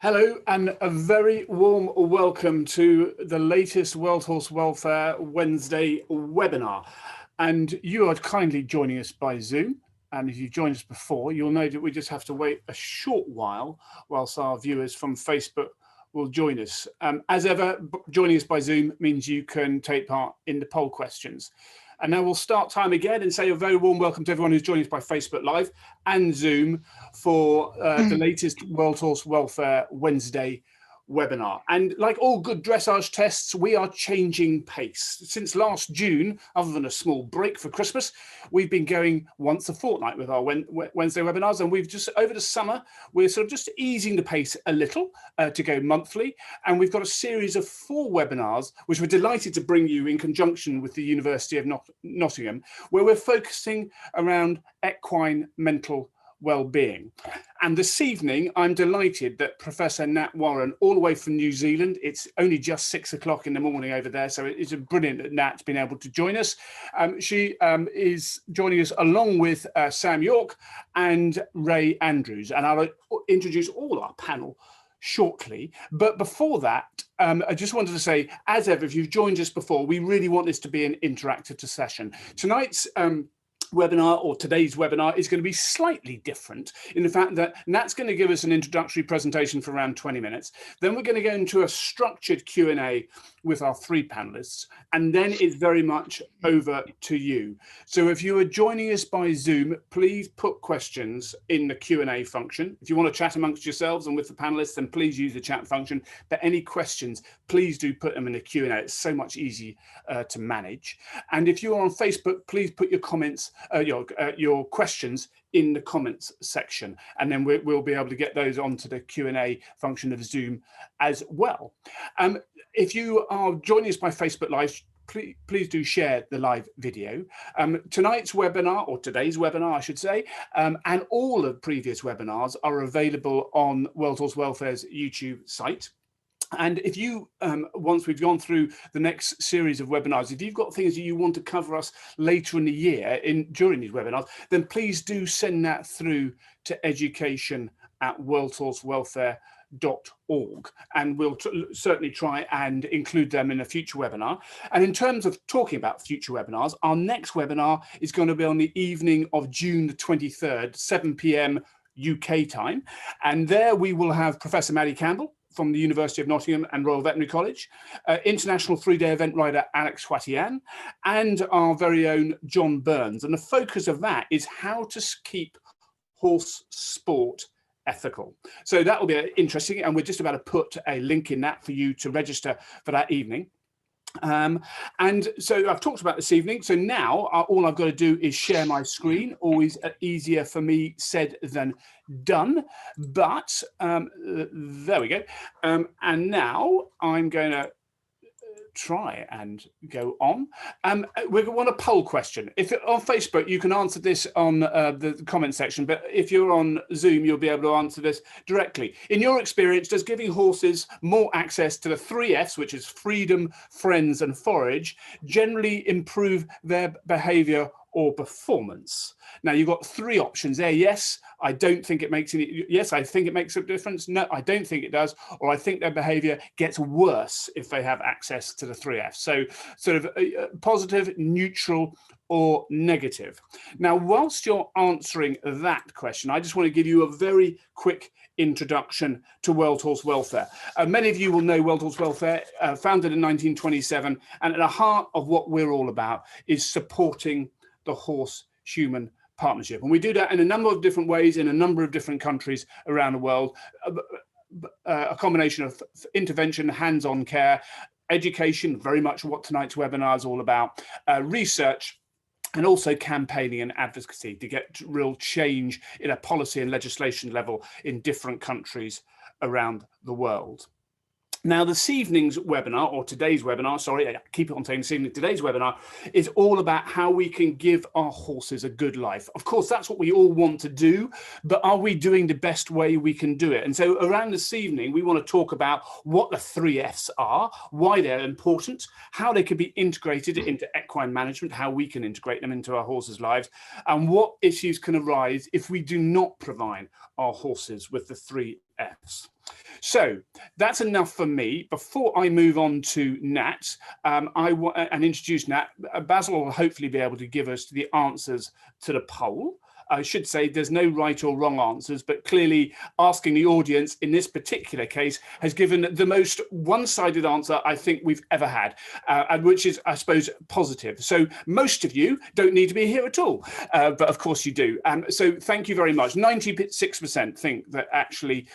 Hello and a very warm welcome to the latest World Horse Welfare Wednesday webinar. And you are kindly joining us by Zoom. And if you've joined us before, you'll know that we just have to wait a short while whilst our viewers from Facebook will join us. As ever, joining us by Zoom means you can take part in the poll questions. And now we'll start time again and say a very warm welcome to everyone who's joining us by Facebook Live and Zoom for the latest World Horse Welfare Wednesday webinar. And like all good dressage tests, we are changing pace. Since last June, other than a small break for Christmas, we've been going once a fortnight with our Wednesday webinars. And we've just, over the summer, we're sort of just easing the pace a little to go monthly. And we've got a series of 4 webinars, which we're delighted to bring you in conjunction with the University of Nottingham, where we're focusing around equine mental well-being. And this evening, I'm delighted that Professor Nat Waran, all the way from New Zealand, it's only just 6 o'clock in the morning over there, so it's brilliant that Nat's been able to join us. She is joining us along with Sam York and Rae Andrews, and I'll introduce all our panel shortly. But before that, I just wanted to say, as ever, if you've joined us before, we really want this to be an interactive session. Tonight's webinar, or today's webinar, is going to be slightly different in the fact that Nat's going to give us an introductory presentation for around 20 minutes. Then we're going to go into a structured Q&A with our 3 panelists, and then it's very much over to you. So if you are joining us by Zoom, please put questions in the Q&A function. If you want to chat amongst yourselves and with the panelists, then please use the chat function. But any questions, please do put them in the Q&A. It's so much easier to manage. And if you're on Facebook, please put your comments, your questions in the comments section, and then we'll be able to get those onto the Q&A function of Zoom as well. If you are joining us by Facebook Live, please do share the live video. Tonight's webinar, or today's webinar, I should say, and all of previous webinars are available on World Horse Welfare's YouTube site. And if you, once we've gone through the next series of webinars, if you've got things that you want to cover us later in the year during these webinars, then please do send that through to education@worldhorsewelfare.org, and we'll certainly try and include them in a future webinar. And in terms of talking about future webinars, our next webinar is going to be on the evening of June the 23rd, 7 p.m. UK time. And there we will have Professor Maddie Campbell from the University of Nottingham and Royal Veterinary College, international 3-day event rider Alex Hwatian, and our very own John Burns. And the focus of that is how to keep horse sport ethical. So that will be interesting, and we're just about to put a link in that for you to register for that evening. And so I've talked about this evening. So now all I've got to do is share my screen. Always easier for me said than done. But there we go. And now I'm going to try and go on. We want a poll question. If on Facebook, you can answer this on the comment section, but if you're on Zoom, you'll be able to answer this directly. In your experience, does giving horses more access to the 3 Fs, which is freedom, friends, and forage, generally improve their behavior or performance? Now you've got 3 options there. Yes, I don't think it makes any. Yes, I think it makes a difference. No, I don't think it does. Or I think their behavior gets worse if they have access to the 3 Fs. So sort of positive, neutral, or negative. Now, whilst you're answering that question, I just want to give you a very quick introduction to World Horse Welfare. Many of you will know World Horse Welfare, founded in 1927, and at the heart of what we're all about is supporting the horse-human partnership. And we do that in a number of different ways in a number of different countries around the world. A combination of intervention, hands-on care, education, very much what tonight's webinar is all about, research, and also campaigning and advocacy to get real change in a policy and legislation level in different countries around the world. Now, this evening's webinar, or today's webinar, sorry, I keep on saying this evening, today's webinar is all about how we can give our horses a good life. Of course, that's what we all want to do, but are we doing the best way we can do it? And so around this evening, we want to talk about what the 3 Fs are, why they're important, how they can be integrated into equine management, how we can integrate them into our horses' lives, and what issues can arise if we do not provide our horses with the 3 Fs. So that's enough for me. Before I move on to Nat and introduce Nat, Basil will hopefully be able to give us the answers to the poll. I should say there's no right or wrong answers, but clearly asking the audience in this particular case has given the most one-sided answer I think we've ever had, and which is, I suppose, positive. So most of you don't need to be here at all, but of course you do. So thank you very much. 96% think that actually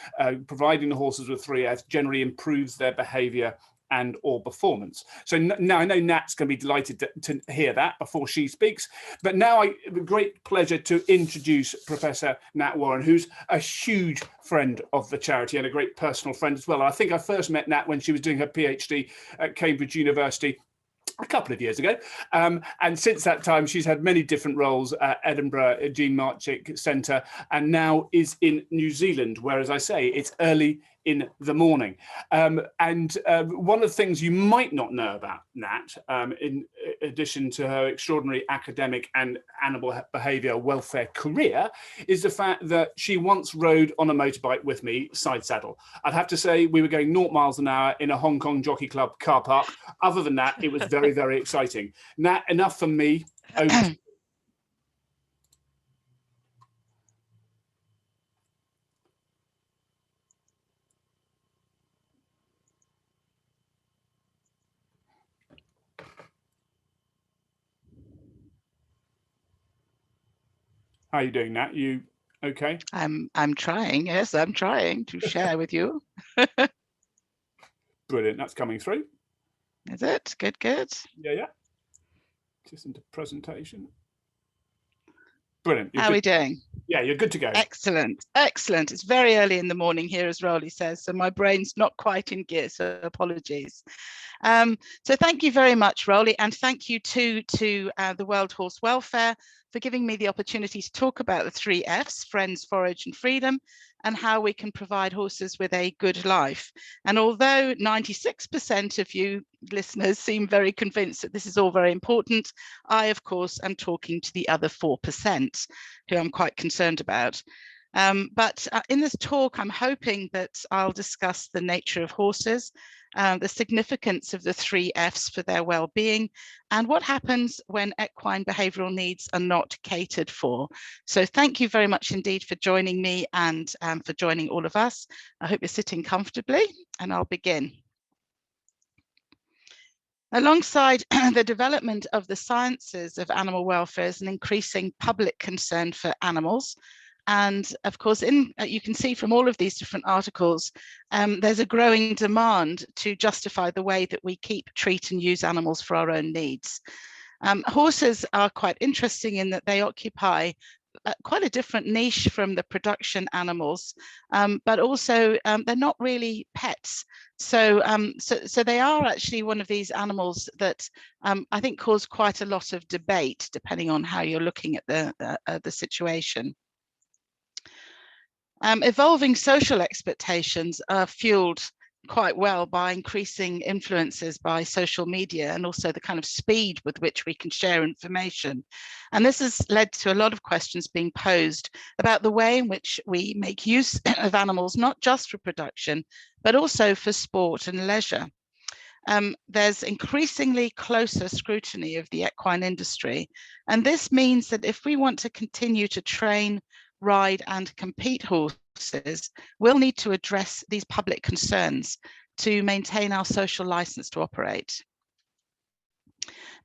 providing the horses with 3Fs generally improves their behavior and or performance. So now I know Nat's going to be delighted to hear that before she speaks, but now great pleasure to introduce Professor Nat Waran, who's a huge friend of the charity and a great personal friend as well. I think I first met Nat when she was doing her PhD at Cambridge University a couple of years ago, and since that time she's had many different roles at Edinburgh Jean Marchik Centre, and now is in New Zealand, where, as I say, it's early in the morning. One of the things you might not know about Nat, in addition to her extraordinary academic and animal behaviour welfare career, is the fact that she once rode on a motorbike with me, side saddle. I'd have to say we were going 0 miles an hour in a Hong Kong Jockey Club car park. Other than that, it was very, very exciting. Nat, enough from me. Over to you. How are you doing, Nat? You okay? I'm trying. Yes, I'm trying to share with you. Brilliant. That's coming through. Is it? Good, good. Yeah. Just into presentation. Brilliant. How are we doing? Yeah, you're good to go. Excellent, excellent. It's very early in the morning here, as Rolly says, so my brain's not quite in gear, so apologies. So thank you very much, Rolly, and thank you to the World Horse Welfare for giving me the opportunity to talk about the 3 Fs, friends, forage and freedom, and how we can provide horses with a good life. And although 96% of you listeners seem very convinced that this is all very important, I, of course, am talking to the other 4%, who I'm quite concerned about. But in this talk, I'm hoping that I'll discuss the nature of horses, the significance of the 3 Fs for their well-being, and what happens when equine behavioural needs are not catered for. So thank you very much indeed for joining me and for joining all of us. I hope you're sitting comfortably, and I'll begin. Alongside the development of the sciences of animal welfare is an increasing public concern for animals. And of course, you can see from all of these different articles, there's a growing demand to justify the way that we keep, treat and use animals for our own needs. Horses are quite interesting in that they occupy quite a different niche from the production animals, but also they're not really pets. So they are actually one of these animals that I think cause quite a lot of debate, depending on how you're looking at the situation. Evolving social expectations are fueled quite well by increasing influences by social media and also the kind of speed with which we can share information. And this has led to a lot of questions being posed about the way in which we make use of animals, not just for production, but also for sport and leisure. There's increasingly closer scrutiny of the equine industry. And this means that if we want to continue to train, ride and compete horses, we'll need to address these public concerns to maintain our social license to operate.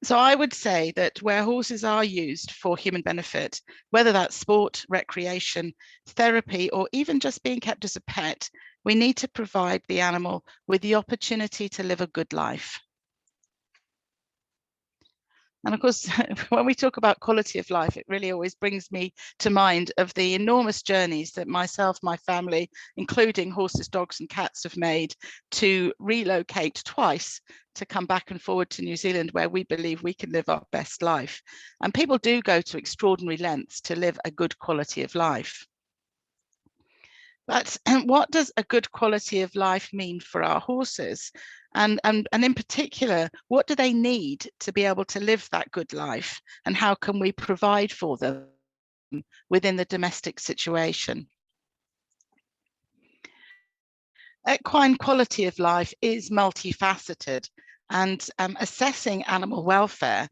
So I would say that where horses are used for human benefit, whether that's sport, recreation, therapy, or even just being kept as a pet, we need to provide the animal with the opportunity to live a good life. And of course, when we talk about quality of life, it really always brings me to mind of the enormous journeys that myself, my family, including horses, dogs and cats, have made to relocate twice to come back and forward to New Zealand, where we believe we can live our best life. And people do go to extraordinary lengths to live a good quality of life. But what does a good quality of life mean for our horses? And in particular, what do they need to be able to live that good life? And how can we provide for them within the domestic situation? Equine quality of life is multifaceted, and assessing animal welfare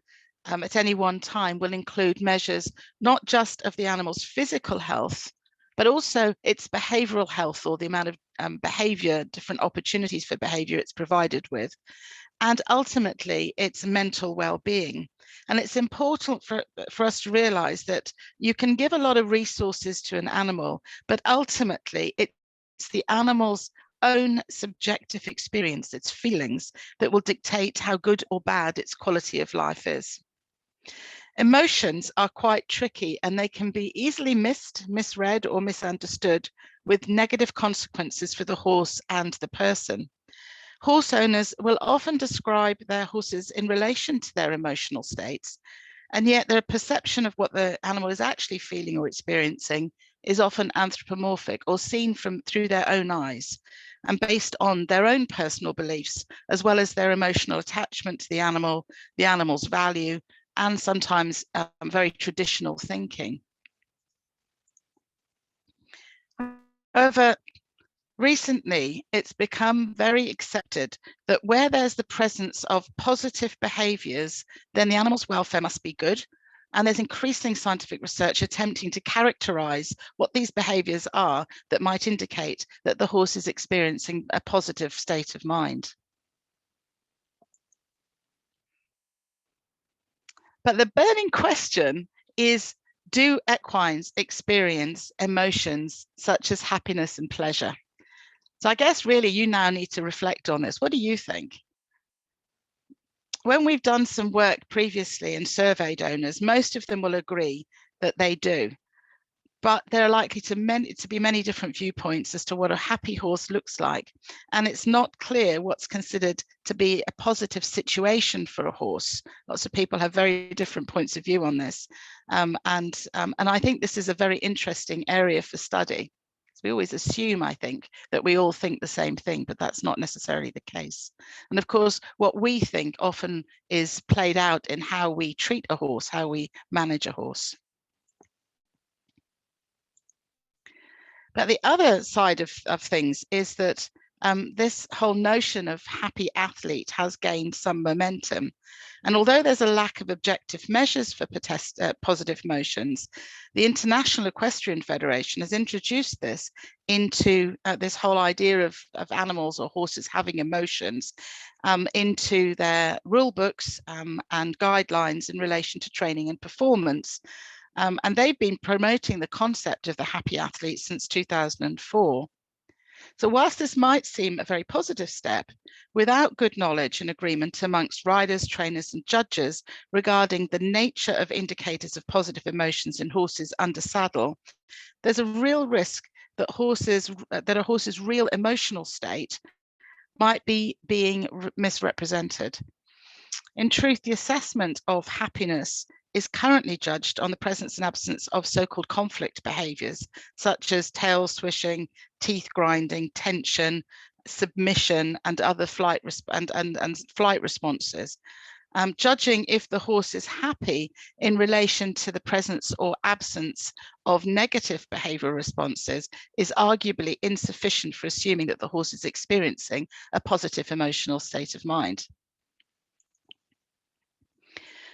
at any one time will include measures not just of the animal's physical health, but also its behavioral health, or the amount of behavior, different opportunities for behavior it's provided with, and ultimately its mental well-being. And it's important for us to realize that you can give a lot of resources to an animal, but ultimately it's the animal's own subjective experience, its feelings, that will dictate how good or bad its quality of life is. Emotions are quite tricky, and they can be easily missed, misread, or misunderstood, with negative consequences for the horse and the person. Horse owners will often describe their horses in relation to their emotional states, and yet their perception of what the animal is actually feeling or experiencing is often anthropomorphic, or seen through their own eyes, and based on their own personal beliefs, as well as their emotional attachment to the animal's value, and sometimes very traditional thinking. However, recently, it's become very accepted that where there's the presence of positive behaviours, then the animal's welfare must be good. And there's increasing scientific research attempting to characterise what these behaviours are that might indicate that the horse is experiencing a positive state of mind. But the burning question is, do equines experience emotions such as happiness and pleasure? So I guess really you now need to reflect on this. What do you think? When we've done some work previously and surveyed owners, most of them will agree that they do. But there are likely to be many different viewpoints as to what a happy horse looks like. And it's not clear what's considered to be a positive situation for a horse. Lots of people have very different points of view on this. And I think this is a very interesting area for study. We always assume, I think, that we all think the same thing, but that's not necessarily the case. And of course, what we think often is played out in how we treat a horse, how we manage a horse. But the other side of things is that this whole notion of happy athlete has gained some momentum. And although there's a lack of objective measures for positive emotions, the International Equestrian Federation has introduced this into this whole idea of animals or horses having emotions into their rule books and guidelines in relation to training and performance. And they've been promoting the concept of the happy athlete since 2004. So whilst this might seem a very positive step, without good knowledge and agreement amongst riders, trainers and judges regarding the nature of indicators of positive emotions in horses under saddle, there's a real risk that a horse's real emotional state might be being misrepresented. In truth, the assessment of happiness is currently judged on the presence and absence of so-called conflict behaviors, such as tail swishing, teeth grinding, tension, submission, and other flight responses. Judging if the horse is happy in relation to the presence or absence of negative behavioral responses is arguably insufficient for assuming that the horse is experiencing a positive emotional state of mind.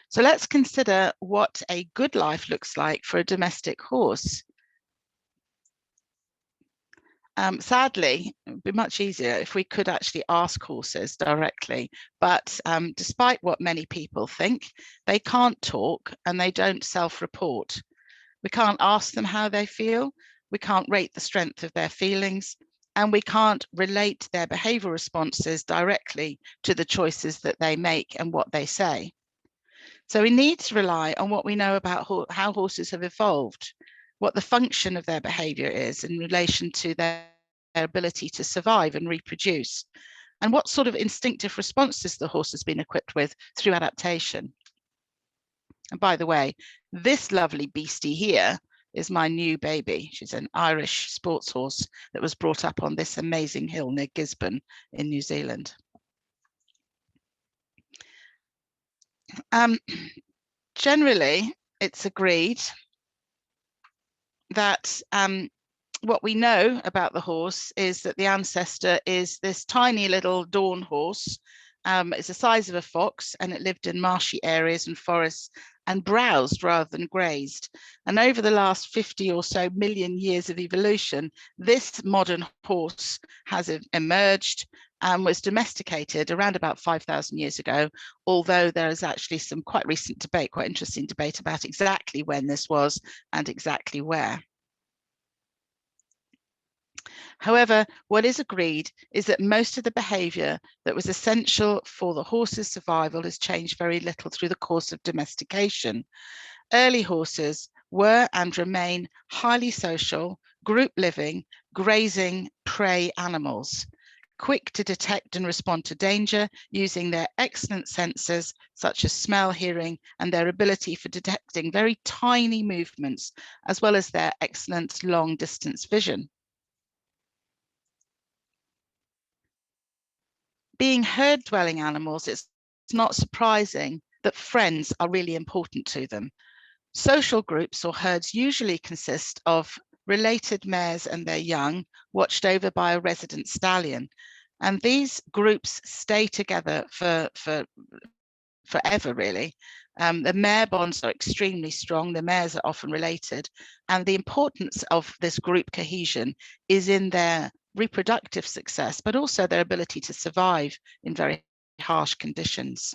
So let's consider what a good life looks like for a domestic horse. Sadly, it would be much easier if we could actually ask horses directly, but despite what many people think, they can't talk and they don't self-report. We can't ask them how they feel, we can't rate the strength of their feelings, and we can't relate their behavioral responses directly to the choices that they make and what they say. So we need to rely on what we know about how horses have evolved, what the function of their behavior is in relation to their ability to survive and reproduce, and what sort of instinctive responses the horse has been equipped with through adaptation. And by the way, this lovely beastie here is my new baby. She's an Irish sports horse that was brought up on this amazing hill near Gisborne in New Zealand. Generally, it's agreed that what we know about the horse is that the ancestor is this tiny little dawn horse. It's the size of a fox, and it lived in marshy areas and forests and browsed rather than grazed. And over the last 50 or so million years of evolution, this modern horse has emerged and was domesticated around about 5,000 years ago, although there is actually some quite recent debate, quite interesting debate about exactly when this was and exactly where. However, what is agreed is that most of the behavior that was essential for the horse's survival has changed very little through the course of domestication. Early horses were and remain highly social, group living, grazing prey animals, quick to detect and respond to danger using their excellent senses such as smell, hearing, and their ability for detecting very tiny movements, as well as their excellent long distance vision. Being herd-dwelling animals, it's not surprising that friends are really important to them. Social groups or herds usually consist of related mares and their young, watched over by a resident stallion. And these groups stay together for forever, really. The mare bonds are extremely strong. The mares are often related. And the importance of this group cohesion is in their reproductive success, but also their ability to survive in very harsh conditions.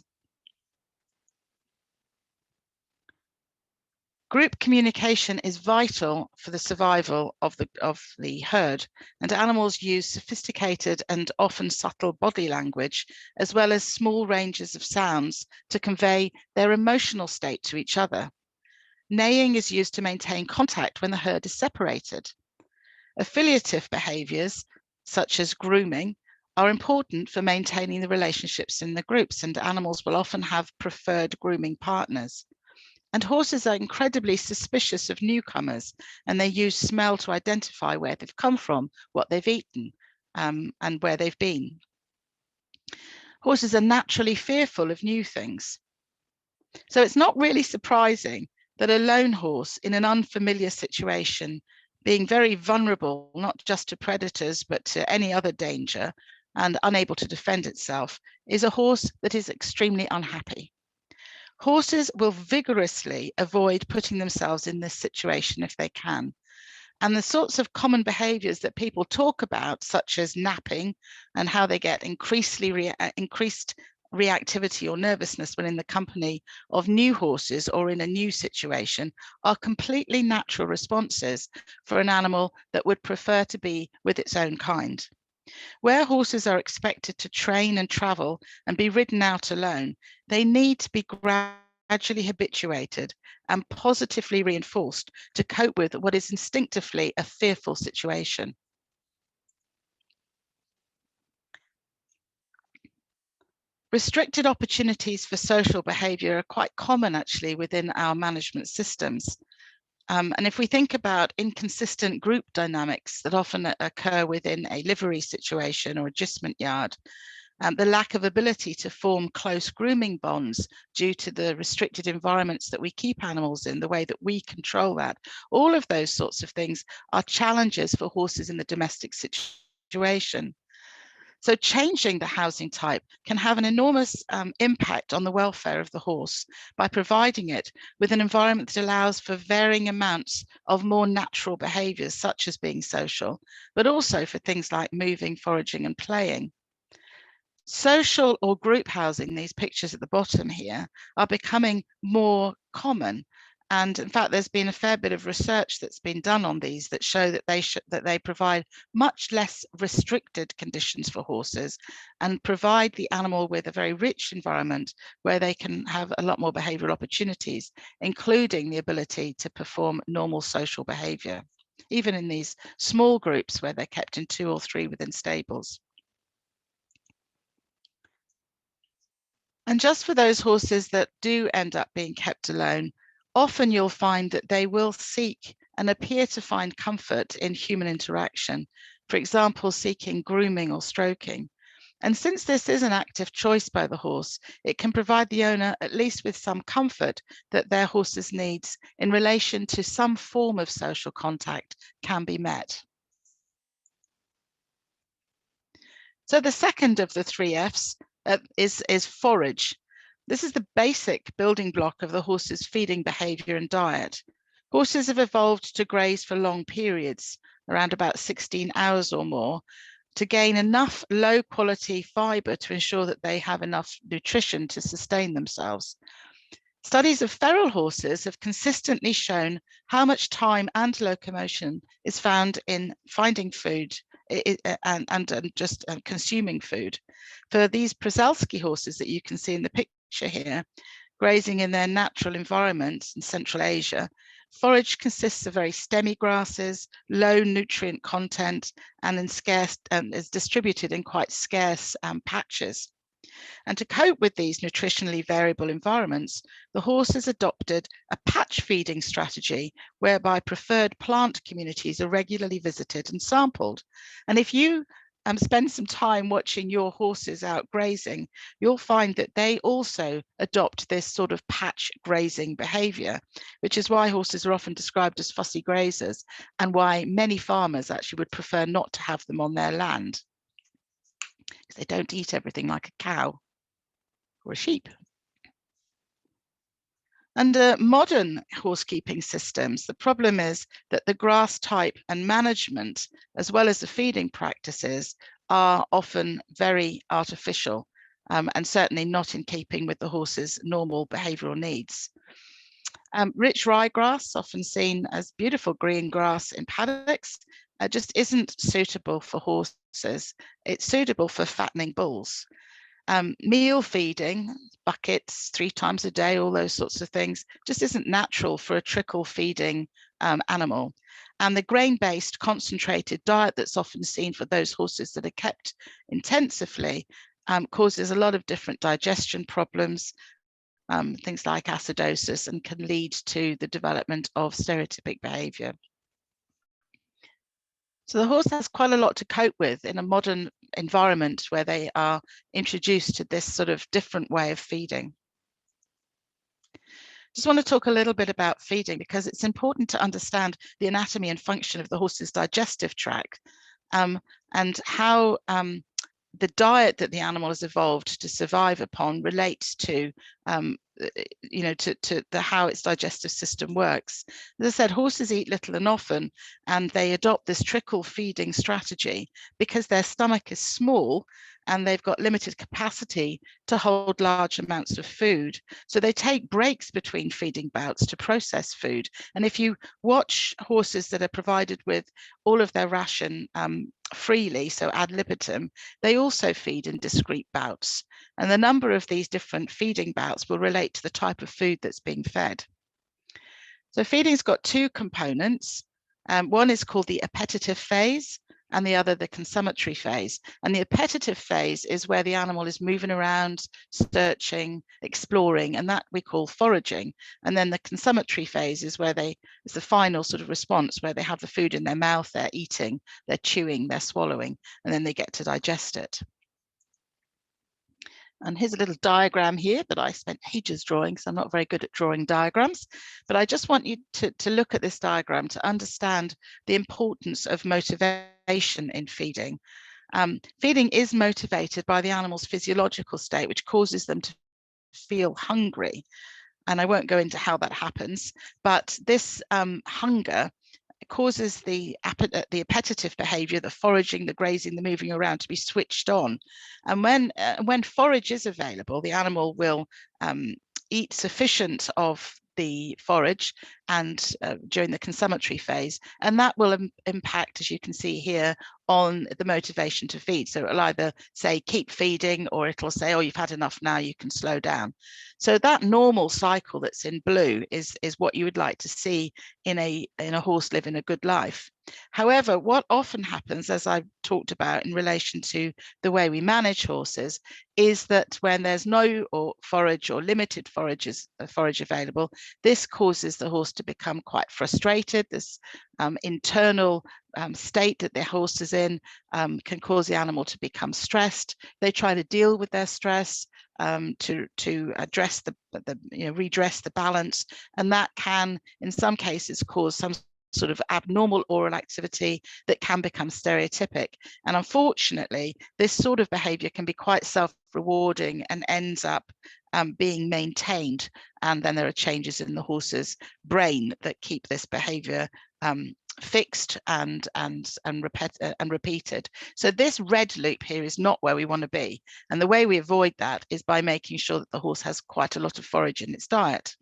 Group communication is vital for the survival of the herd, and animals use sophisticated and often subtle body language, as well as small ranges of sounds to convey their emotional state to each other. Neighing is used to maintain contact when the herd is separated. Affiliative behaviors, such as grooming, are important for maintaining the relationships in the groups, and animals will often have preferred grooming partners. And horses are incredibly suspicious of newcomers, and they use smell to identify where they've come from, what they've eaten, and where they've been. Horses are naturally fearful of new things. So it's not really surprising that a lone horse in an unfamiliar situation, being very vulnerable, not just to predators, but to any other danger, and unable to defend itself, is a horse that is extremely unhappy. Horses will vigorously avoid putting themselves in this situation if they can. And the sorts of common behaviors that people talk about, such as napping and how they get increased reactivity or nervousness when in the company of new horses or in a new situation, are completely natural responses for an animal that would prefer to be with its own kind. Where horses are expected to train and travel and be ridden out alone, they need to be gradually habituated and positively reinforced to cope with what is instinctively a fearful situation. Restricted opportunities for social behaviour are quite common actually within our management systems. And if we think about inconsistent group dynamics that often occur within a livery situation or agistment yard, the lack of ability to form close grooming bonds due to the restricted environments that we keep animals in, the way that we control that, all of those sorts of things are challenges for horses in the domestic situation. So changing the housing type can have an enormous impact on the welfare of the horse by providing it with an environment that allows for varying amounts of more natural behaviours, such as being social, but also for things like moving, foraging, and playing. Social or group housing, these pictures at the bottom here, are becoming more common. And in fact, there's been a fair bit of research that's been done on these that show that they provide much less restricted conditions for horses and provide the animal with a very rich environment where they can have a lot more behavioural opportunities, including the ability to perform normal social behaviour, even in these small groups where they're kept in 2 or 3 within stables. And just for those horses that do end up being kept alone, often you'll find that they will seek and appear to find comfort in human interaction, for example, seeking grooming or stroking. And since this is an active choice by the horse, it can provide the owner at least with some comfort that their horse's needs in relation to some form of social contact can be met. So the second of the 3 F's is forage. This is the basic building block of the horse's feeding behavior and diet. Horses have evolved to graze for long periods, around about 16 hours or more, to gain enough low quality fiber to ensure that they have enough nutrition to sustain themselves. Studies of feral horses have consistently shown how much time and locomotion is found in finding food and just consuming food. For these Przalski horses that you can see in the picture here, grazing in their natural environments in Central Asia, forage consists of very stemmy grasses, low nutrient content, and is distributed in quite scarce patches. And to cope with these nutritionally variable environments, the horse has adopted a patch feeding strategy whereby preferred plant communities are regularly visited and sampled. And if you spend some time watching your horses out grazing, you'll find that they also adopt this sort of patch grazing behavior, which is why horses are often described as fussy grazers and why many farmers actually would prefer not to have them on their land, because they don't eat everything like a cow or a sheep. Under modern horsekeeping systems, the problem is that the grass type and management, as well as the feeding practices, are often very artificial and certainly not in keeping with the horse's normal behavioural needs. Rich ryegrass, often seen as beautiful green grass in paddocks, just isn't suitable for horses. It's suitable for fattening bulls. Meal feeding, buckets 3 times a day, all those sorts of things, just isn't natural for a trickle feeding animal. And the grain-based concentrated diet that's often seen for those horses that are kept intensively causes a lot of different digestion problems, things like acidosis, and can lead to the development of stereotypic behavior. So the horse has quite a lot to cope with in a modern environment where they are introduced to this sort of different way of feeding. Just want to talk a little bit about feeding because it's important to understand the anatomy and function of the horse's digestive tract and how the diet that the animal has evolved to survive upon relates to how its digestive system works. As I said, horses eat little and often, and they adopt this trickle feeding strategy because their stomach is small and they've got limited capacity to hold large amounts of food. So they take breaks between feeding bouts to process food. And if you watch horses that are provided with all of their ration freely, so ad libitum, they also feed in discrete bouts. And the number of these different feeding bouts will relate to the type of food that's being fed. So feeding's got 2 components. One is called the appetitive phase, and the other the consummatory phase. And the appetitive phase is where the animal is moving around, searching, exploring, and that we call foraging. And then the consummatory phase is where is the final sort of response, where they have the food in their mouth, they're eating, they're chewing, they're swallowing, and then they get to digest it. And here's a little diagram here that I spent ages drawing, so I'm not very good at drawing diagrams. But I just want you to look at this diagram to understand the importance of motivation in feeding. Feeding is motivated by the animal's physiological state, which causes them to feel hungry. And I won't go into how that happens, but this hunger causes the appetitive behavior, the foraging, the grazing, the moving around to be switched on. And when forage is available, the animal will eat sufficient of the forage and during the consummatory phase, and that will impact, as you can see here, on the motivation to feed. So it'll either say keep feeding, or it'll say, oh, you've had enough now, you can slow down. So that normal cycle that's in blue is what you would like to see in a horse living a good life. However, what often happens, as I've talked about in relation to the way we manage horses, is that when there's no forage or limited forage available, this causes the horse to become quite frustrated. This internal state that their horse is in can cause the animal to become stressed. They try to deal with their stress to address redress the balance, and that can, in some cases, cause some sort of abnormal oral activity that can become stereotypic. And unfortunately, this sort of behavior can be quite self-rewarding and ends up being maintained. And then there are changes in the horse's brain that keep this behavior fixed and repeated. So this red loop here is not where we want to be. And the way we avoid that is by making sure that the horse has quite a lot of forage in its diet.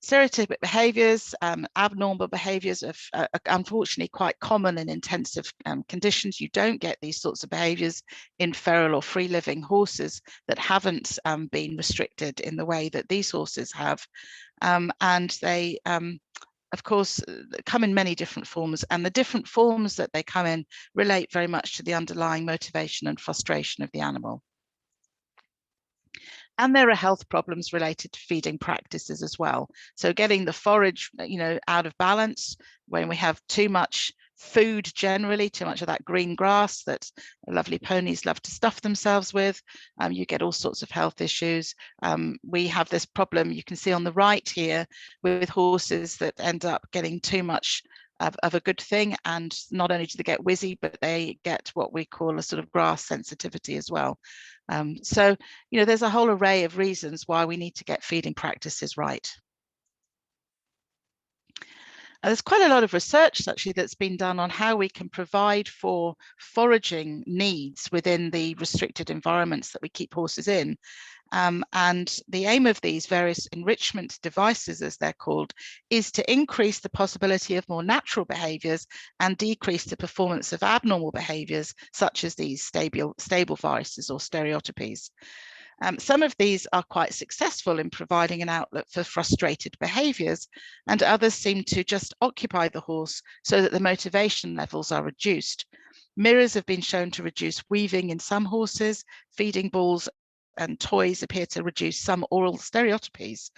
Stereotypic behaviours, abnormal behaviours are unfortunately quite common in intensive conditions. You don't get these sorts of behaviours in feral or free-living horses that haven't been restricted in the way that these horses have. And they, of course, come in many different forms, and the different forms that they come in relate very much to the underlying motivation and frustration of the animal. And there are health problems related to feeding practices as well. So getting the forage, out of balance, when we have too much food generally, too much of that green grass that lovely ponies love to stuff themselves with, you get all sorts of health issues. We have this problem you can see on the right here with horses that end up getting too much of a good thing, and not only do they get wizzy, but they get what we call a sort of grass sensitivity as well. So, there's a whole array of reasons why we need to get feeding practices right. There's quite a lot of research actually that's been done on how we can provide for foraging needs within the restricted environments that we keep horses in. And the aim of these various enrichment devices, as they're called, is to increase the possibility of more natural behaviours and decrease the performance of abnormal behaviours, such as these stable vices or stereotypies. Some of these are quite successful in providing an outlet for frustrated behaviours, and others seem to just occupy the horse so that the motivation levels are reduced. Mirrors have been shown to reduce weaving in some horses. Feeding balls and toys appear to reduce some oral stereotypies.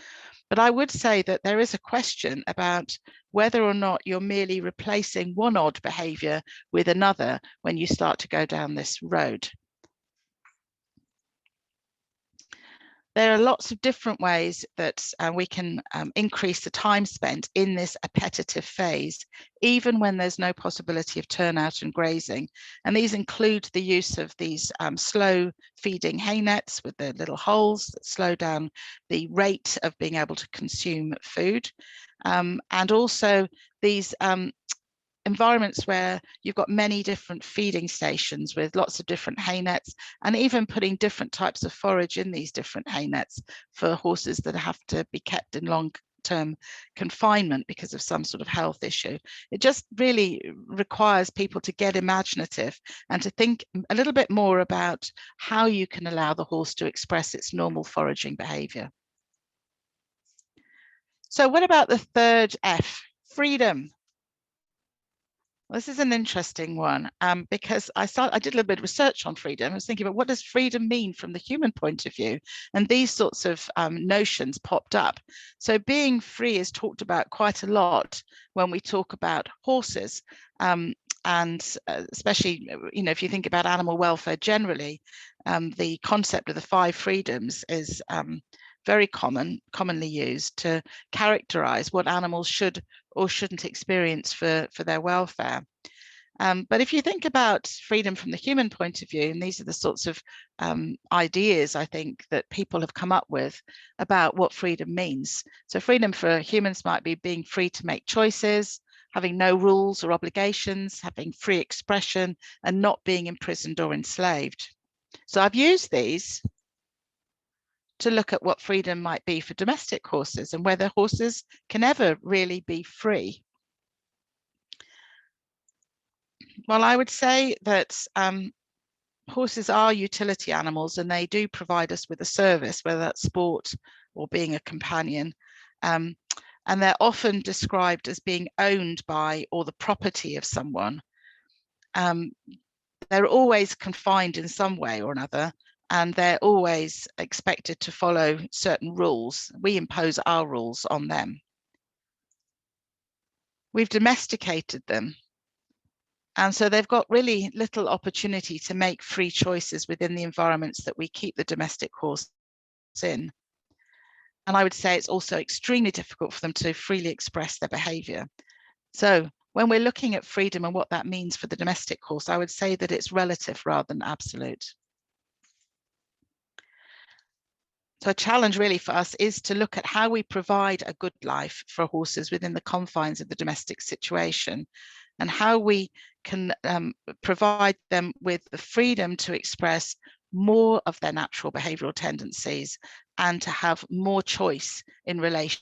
But I would say that there is a question about whether or not you're merely replacing one odd behaviour with another when you start to go down this road. There are lots of different ways that we can increase the time spent in this appetitive phase, even when there's no possibility of turnout and grazing. And these include the use of these slow feeding hay nets with the little holes that slow down the rate of being able to consume food. And also these environments where you've got many different feeding stations with lots of different hay nets, and even putting different types of forage in these different hay nets for horses that have to be kept in long-term confinement because of some sort of health issue. It just really requires people to get imaginative and to think a little bit more about how you can allow the horse to express its normal foraging behavior. So what about the third F, freedom? This is an interesting one because I did a little bit of research on freedom. I was thinking about what does freedom mean from the human point of view? And these sorts of notions popped up. So being free is talked about quite a lot when we talk about horses. And especially, if you think about animal welfare generally, the concept of the 5 freedoms is very commonly used to characterize what animals should or shouldn't experience for their welfare. But if you think about freedom from the human point of view, and these are the sorts of ideas I think that people have come up with about what freedom means. So freedom for humans might be being free to make choices, having no rules or obligations, having free expression, and not being imprisoned or enslaved. So I've used these to look at what freedom might be for domestic horses and whether horses can ever really be free. Well, I would say that horses are utility animals, and they do provide us with a service, whether that's sport or being a companion. And they're often described as being owned by or the property of someone. They're always confined in some way or another, and they're always expected to follow certain rules. We impose our rules on them. We've domesticated them. And so they've got really little opportunity to make free choices within the environments that we keep the domestic horse in. And I would say it's also extremely difficult for them to freely express their behavior. So when we're looking at freedom and what that means for the domestic horse, I would say that it's relative rather than absolute. So a challenge really for us is to look at how we provide a good life for horses within the confines of the domestic situation, and how we can provide them with the freedom to express more of their natural behavioural tendencies and to have more choice in relation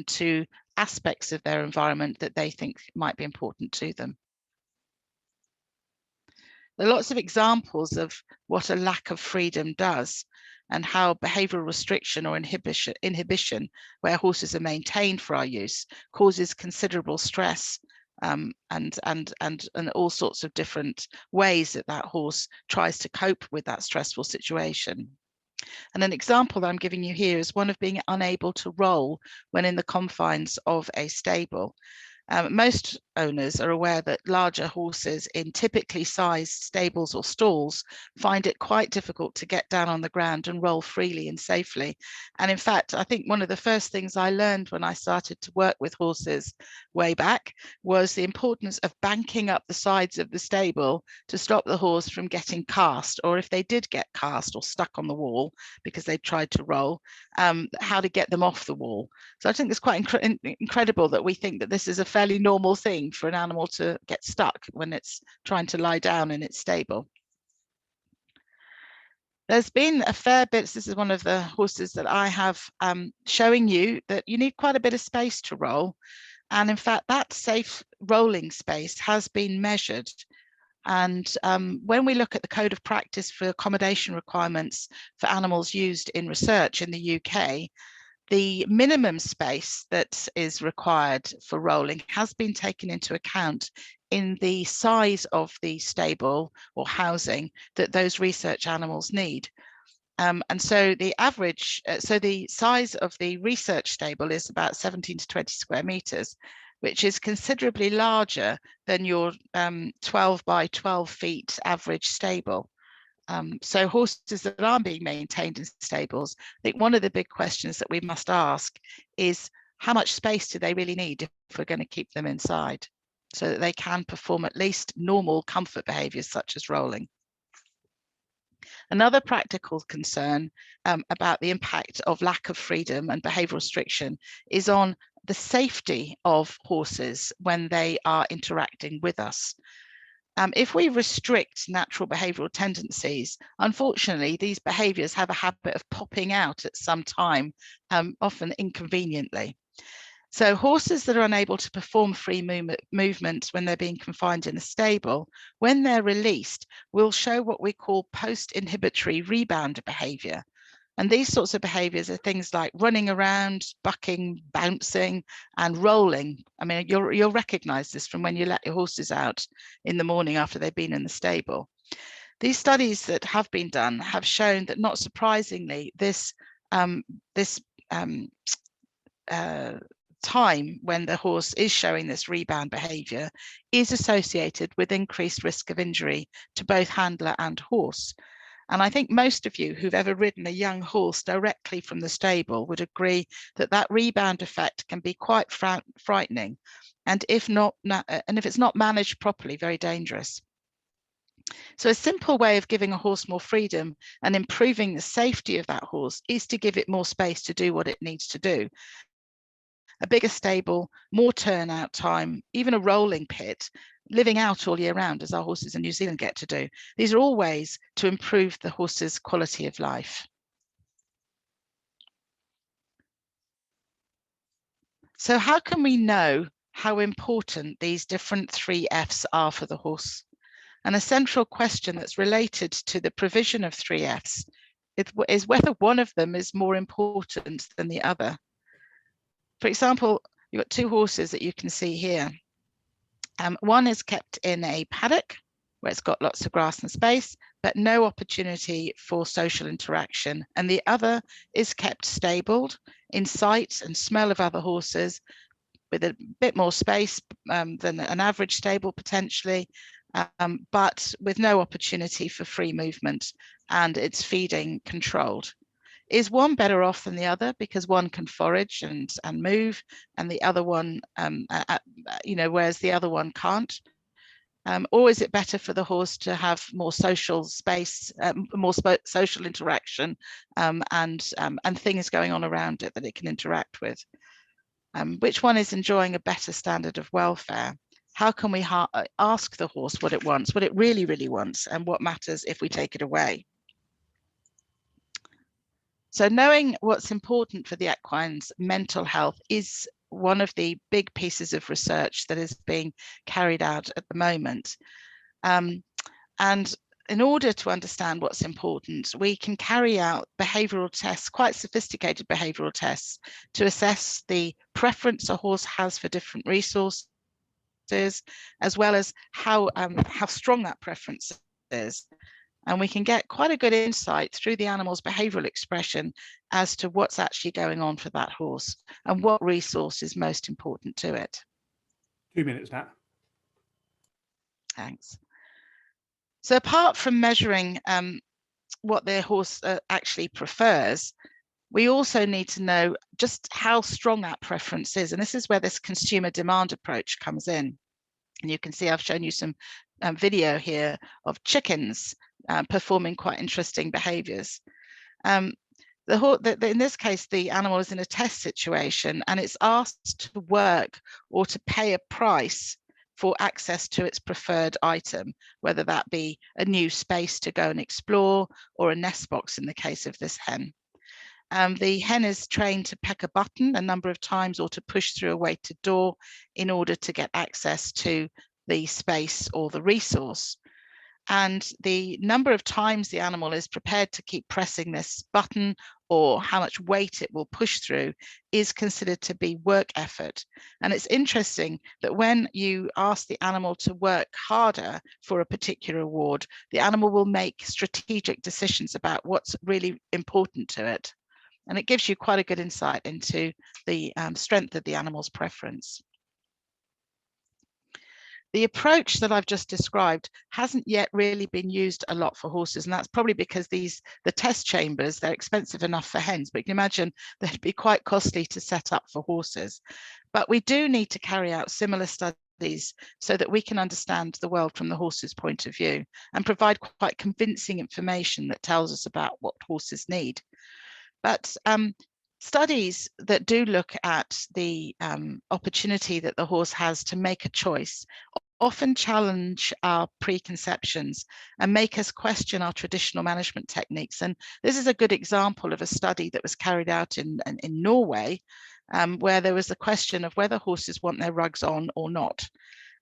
to aspects of their environment that they think might be important to them. There are lots of examples of what a lack of freedom does, and how behavioural restriction or inhibition, where horses are maintained for our use, causes considerable stress and all sorts of different ways that that horse tries to cope with that stressful situation. And an example that I'm giving you here is one of being unable to roll when in the confines of a stable. Most owners are aware that larger horses in typically sized stables or stalls find it quite difficult to get down on the ground and roll freely and safely. And in fact, I think one of the first things I learned when I started to work with horses way back was the importance of banking up the sides of the stable to stop the horse from getting cast, or if they did get cast or stuck on the wall because they tried to roll, how to get them off the wall. So I think it's quite incredible that we think that this is a fairly normal thing for an animal to get stuck when it's trying to lie down in its stable. There's been a fair bit, this is one of the horses that I have, showing you that you need quite a bit of space to roll. And in fact, that safe rolling space has been measured. And when we look at the Code of Practice for accommodation requirements for animals used in research in the UK, the minimum space that is required for rolling has been taken into account in the size of the stable or housing that those research animals need. And so the average, so the size of the research stable is about 17 to 20 square meters, which is considerably larger than your 12 by 12 feet average stable. So horses that aren't being maintained in stables, I think one of the big questions that we must ask is how much space do they really need if we're going to keep them inside, so that they can perform at least normal comfort behaviours such as rolling. Another practical concern about the impact of lack of freedom and behavioural restriction is on the safety of horses when they are interacting with us. If we restrict natural behavioural tendencies, unfortunately, these behaviours have a habit of popping out at some time, often inconveniently. So horses that are unable to perform free movement when they're being confined in a stable, when they're released, will show what we call post-inhibitory rebound behaviour. And these sorts of behaviours are things like running around, bucking, bouncing, and rolling. I mean, you'll recognise this from when you let your horses out in the morning after they've been in the stable. These studies that have been done have shown that, not surprisingly, this time when the horse is showing this rebound behaviour is associated with increased risk of injury to both handler and horse. And I think most of you who've ever ridden a young horse directly from the stable would agree that that rebound effect can be quite frightening, and if it's not managed properly, very dangerous. So a simple way of giving a horse more freedom and improving the safety of that horse is to give it more space to do what it needs to do. A bigger stable, more turnout time, even a rolling pit, living out all year round, as our horses in New Zealand get to do. These are all ways to improve the horse's quality of life. So how can we know how important these different 3 Fs are for the horse? And a central question that's related to the provision of 3 Fs is whether one of them is more important than the other. For example, you've got 2 horses that you can see here. One is kept in a paddock where it's got lots of grass and space, but no opportunity for social interaction. And the other is kept stabled in sight and smell of other horses, with a bit more space than an average stable potentially, but with no opportunity for free movement, and it's feeding controlled. Is one better off than the other because one can forage and move, and the other one, whereas the other one can't? Or is it better for the horse to have more social space, social interaction, and things going on around it that it can interact with? Which one is enjoying a better standard of welfare? How can we ask the horse what it wants, what it really, really wants, and what matters if we take it away? So knowing what's important for the equine's mental health is one of the big pieces of research that is being carried out at the moment. And in order to understand what's important, we can carry out behavioural tests, quite sophisticated behavioural tests, to assess the preference a horse has for different resources, as well as how strong that preference is. And we can get quite a good insight through the animal's behavioural expression as to what's actually going on for that horse and what resource is most important to it. 2 minutes, Nat. Thanks. So apart from measuring what their horse actually prefers, we also need to know just how strong that preference is. And this is where this consumer demand approach comes in. And you can see I've shown you some video here of chickens performing quite interesting behaviours. In this case, the animal is in a test situation and it's asked to work or to pay a price for access to its preferred item, whether that be a new space to go and explore or a nest box in the case of this hen. The hen is trained to peck a button a number of times or to push through a weighted door in order to get access to the space or the resource. And the number of times the animal is prepared to keep pressing this button or how much weight it will push through is considered to be work effort. And it's interesting that when you ask the animal to work harder for a particular reward, the animal will make strategic decisions about what's really important to it. And it gives you quite a good insight into the strength of the animal's preference. The approach that I've just described hasn't yet really been used a lot for horses, and that's probably because the test chambers, they're expensive enough for hens, but you can imagine they'd be quite costly to set up for horses. But we do need to carry out similar studies so that we can understand the world from the horse's point of view and provide quite convincing information that tells us about what horses need. But studies that do look at the opportunity that the horse has to make a choice often challenge our preconceptions and make us question our traditional management techniques. And this is a good example of a study that was carried out in Norway, where there was a question of whether horses want their rugs on or not.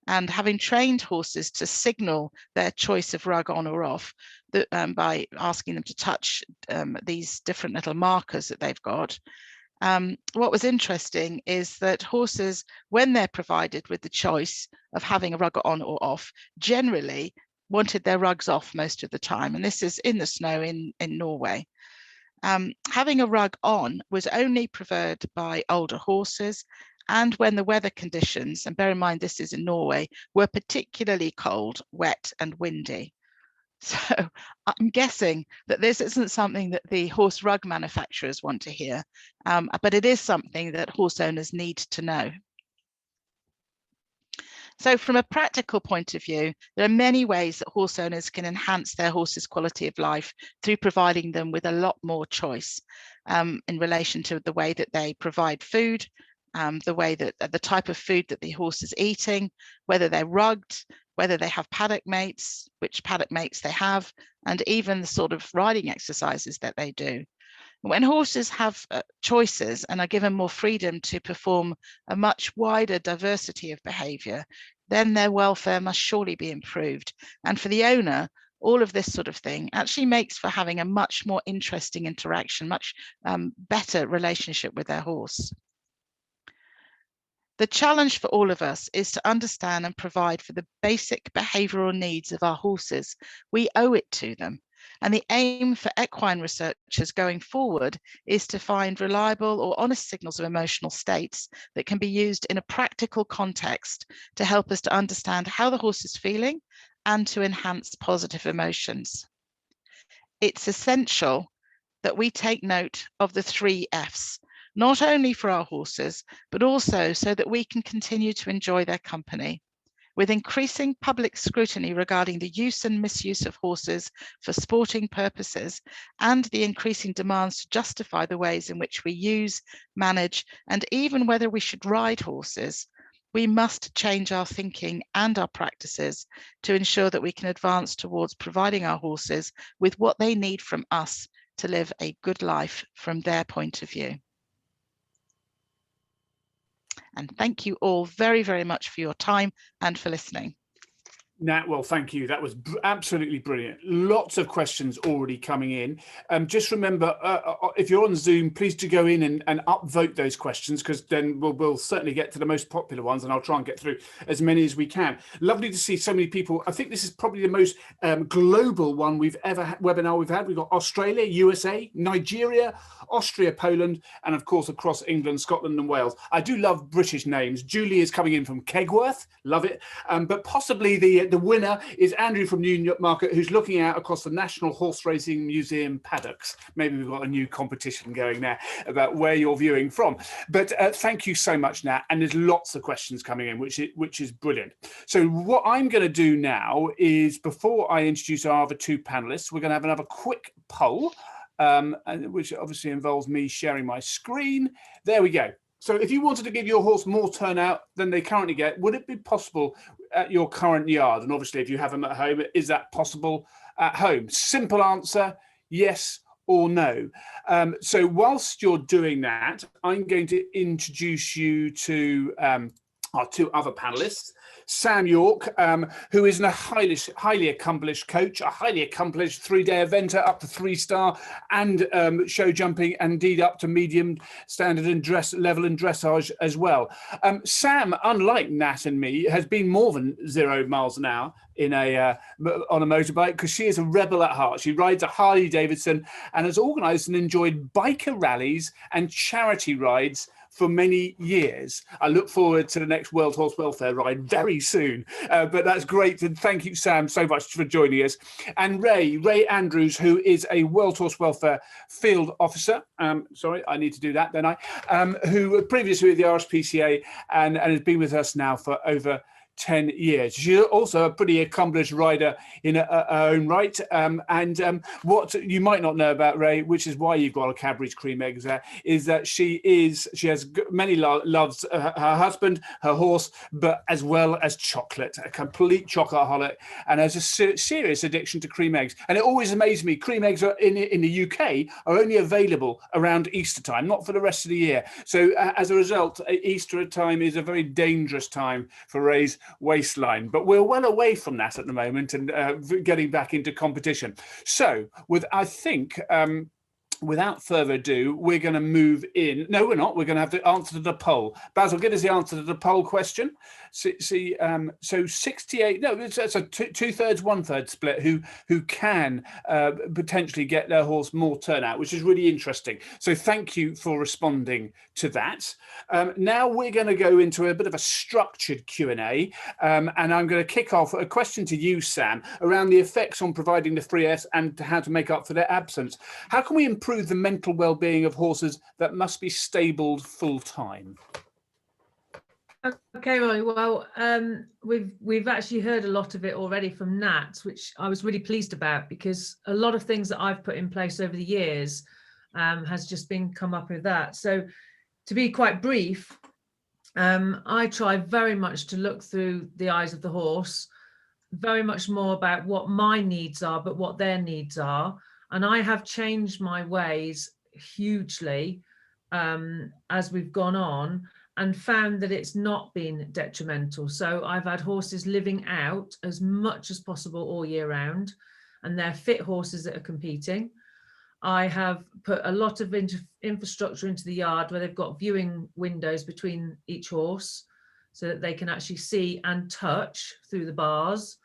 And having trained horses to signal their choice of rug on or off by asking them to touch these different little markers that they've got, what was interesting is that horses, when they're provided with the choice of having a rug on or off, generally wanted their rugs off most of the time. And this is in the snow in Norway. Having a rug on was only preferred by older horses and when the weather conditions, and bear in mind this is in Norway, were particularly cold, wet and windy. So I'm guessing that this isn't something that the horse rug manufacturers want to hear, but it is something that horse owners need to know. So from a practical point of view, there are many ways that horse owners can enhance their horse's quality of life through providing them with a lot more choice in relation to the way that they provide food, the type of food that the horse is eating, whether they're rugged, whether they have paddock mates, which paddock mates they have, and even the sort of riding exercises that they do. When horses have choices and are given more freedom to perform a much wider diversity of behaviour, then their welfare must surely be improved. And for the owner, all of this sort of thing actually makes for having a much more interesting interaction, much better relationship with their horse. The challenge for all of us is to understand and provide for the basic behavioural needs of our horses. We owe it to them. And the aim for equine researchers going forward is to find reliable or honest signals of emotional states that can be used in a practical context to help us to understand how the horse is feeling and to enhance positive emotions. It's essential that we take note of the 3 F's, not only for our horses, but also so that we can continue to enjoy their company. With increasing public scrutiny regarding the use and misuse of horses for sporting purposes and the increasing demands to justify the ways in which we use, manage, and even whether we should ride horses, we must change our thinking and our practices to ensure that we can advance towards providing our horses with what they need from us to live a good life from their point of view. And thank you all very, very much for your time and for listening. Nat, well, thank you. That was absolutely brilliant. Lots of questions already coming in. Just remember, if you're on Zoom, please do go in and upvote those questions, because then we'll certainly get to the most popular ones, and I'll try and get through as many as we can. Lovely to see so many people. I think this is probably the most global one we've ever webinar we've had. We've got Australia, USA, Nigeria, Austria, Poland, and of course across England, Scotland and Wales. I do love British names. Julie is coming in from Kegworth. Love it. But possibly the winner is Andrew from Newmarket, who's looking out across the National Horse Racing Museum paddocks. Maybe we've got a new competition going there about where you're viewing from. But thank you so much, Nat. And there's lots of questions coming in, which is brilliant. So what I'm going to do now is, before I introduce our other 2 panelists, we're going to have another quick poll, which obviously involves me sharing my screen. There we go. So if you wanted to give your horse more turnout than they currently get, would it be possible at your current yard? And obviously, if you have them at home, is that possible at home? Simple answer, yes or no. So whilst you're doing that, I'm going to introduce you to our 2 other panelists. Sam York, who is a highly accomplished coach, a highly accomplished 3-day eventer, up to 3-star, and show jumping, and indeed up to medium standard and level and dressage as well. Sam, unlike Nat and me, has been more than 0 miles an hour in on a motorbike, because she is a rebel at heart. She rides a Harley Davidson and has organised and enjoyed biker rallies and charity rides for many years. I look forward to the next World Horse Welfare ride very soon. But that's great. And thank you, Sam, so much for joining us. And Rae Andrews, who is a World Horse Welfare field officer. Sorry, I need to do that, don't I? Who previously with the RSPCA and has been with us now for over 10 years. She's also a pretty accomplished rider in her own right. What you might not know about Rae, which is why you've got a Cadbury's cream eggs there, is that she has many loves her husband, her horse, but as well as chocolate, a complete chocoholic, and has a serious addiction to cream eggs. And it always amazes me, cream eggs are in the UK are only available around Easter time, not for the rest of the year. So as a result, Easter time is a very dangerous time for Rae's waistline, but we're well away from that at the moment and getting back into competition. So without further ado, we're going to move in. No, we're not. We're going to have the answer to the poll. Basil, give us the answer to the poll question. So 68. No, it's a 2/3, 1/3 split. Who can potentially get their horse more turnout, which is really interesting. So thank you for responding to that. Now we're going to go into a bit of a structured Q&A, and I'm going to kick off a question to you, Sam, around the effects on providing the 3S and how to make up for their absence. How can we improve the mental well-being of horses that must be stabled full-time? Okay, Roy. Well, we've actually heard a lot of it already from Nat, which I was really pleased about, because a lot of things that I've put in place over the years has just been come up with that. So to be quite brief, I try very much to look through the eyes of the horse, very much more about what my needs are, but what their needs are. And I have changed my ways hugely as we've gone on, and found that it's not been detrimental. So I've had horses living out as much as possible all year round, and they're fit horses that are competing. I have put a lot of infrastructure into the yard where they've got viewing windows between each horse so that they can actually see and touch through the bars.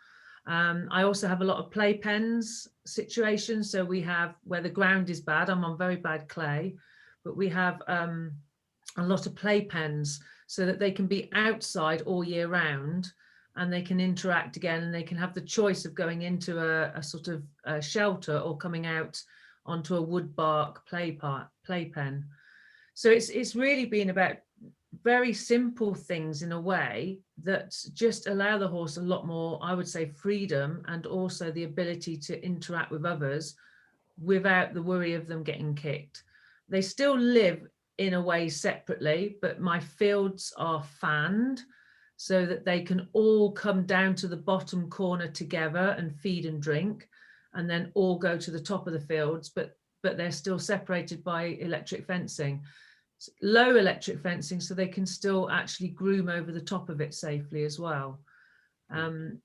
I also have a lot of play pens situations. So we have where the ground is bad, I'm on very bad clay, but we have a lot of play pens so that they can be outside all year round, and they can interact again, and they can have the choice of going into a sort of a shelter or coming out onto a wood bark playpen. So it's really been about very simple things in a way that just allow the horse a lot more, I would say, freedom, and also the ability to interact with others without the worry of them getting kicked. They still live in a way separately, but my fields are fanned so that they can all come down to the bottom corner together and feed and drink, and then all go to the top of the fields, but they're still separated by electric fencing, low electric fencing, so they can still actually groom over the top of it safely as well.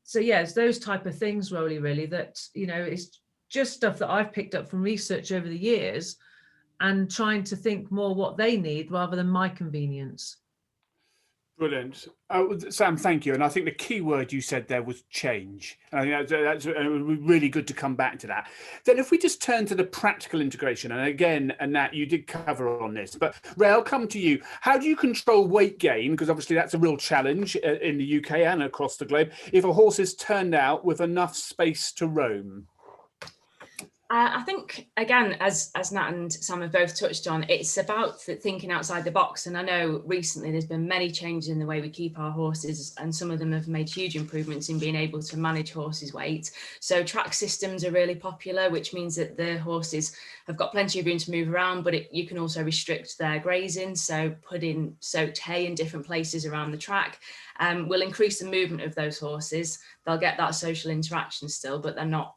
So yeah, it's those type of things, Rolly, really, that, you know, it's just stuff that I've picked up from research over the years and trying to think more what they need rather than my convenience. Brilliant. Sam, thank you. And I think the key word you said there was change. And I think that's really good to come back to that. Then if we just turn to the practical integration, and again, and Nat, you did cover on this, but Rae, I'll come to you. How do you control weight gain? Because obviously that's a real challenge in the UK and across the globe, if a horse is turned out with enough space to roam. I think, again, as Nat and Sam have both touched on, it's about thinking outside the box. And I know recently there's been many changes in the way we keep our horses, and some of them have made huge improvements in being able to manage horses' weight. So track systems are really popular, which means that the horses have got plenty of room to move around, but you can also restrict their grazing. So put in soaked hay in different places around the track. Will increase the movement of those horses. They'll get that social interaction still, but they're not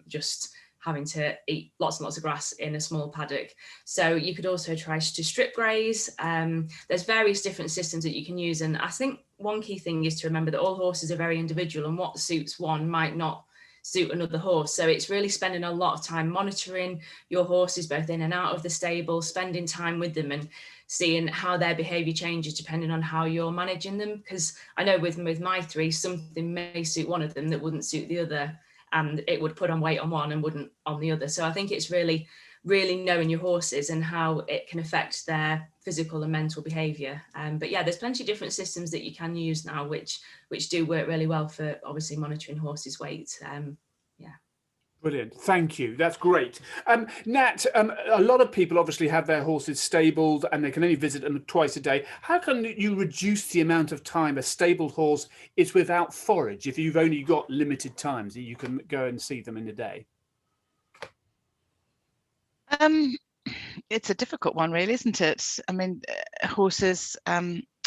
just having to eat lots and lots of grass in a small paddock. So you could also try to strip graze. There's various different systems that you can use. And I think one key thing is to remember that all horses are very individual, and what suits one might not suit another horse. So it's really spending a lot of time monitoring your horses, both in and out of the stable, spending time with them and seeing how their behavior changes depending on how you're managing them. Because I know with my three, something may suit one of them that wouldn't suit the other, and it would put on weight on one and wouldn't on the other. So I think it's really knowing your horses and how it can affect their physical and mental behaviour. But yeah, there's plenty of different systems that you can use now, which do work really well for obviously monitoring horses' weight. Yeah. Brilliant. Thank you. That's great. Nat, a lot of people obviously have their horses stabled and they can only visit them twice a day. How can you reduce the amount of time a stabled horse is without forage if you've only got limited times that you can go and see them in a day? It's a difficult one, really, isn't it? I mean, horses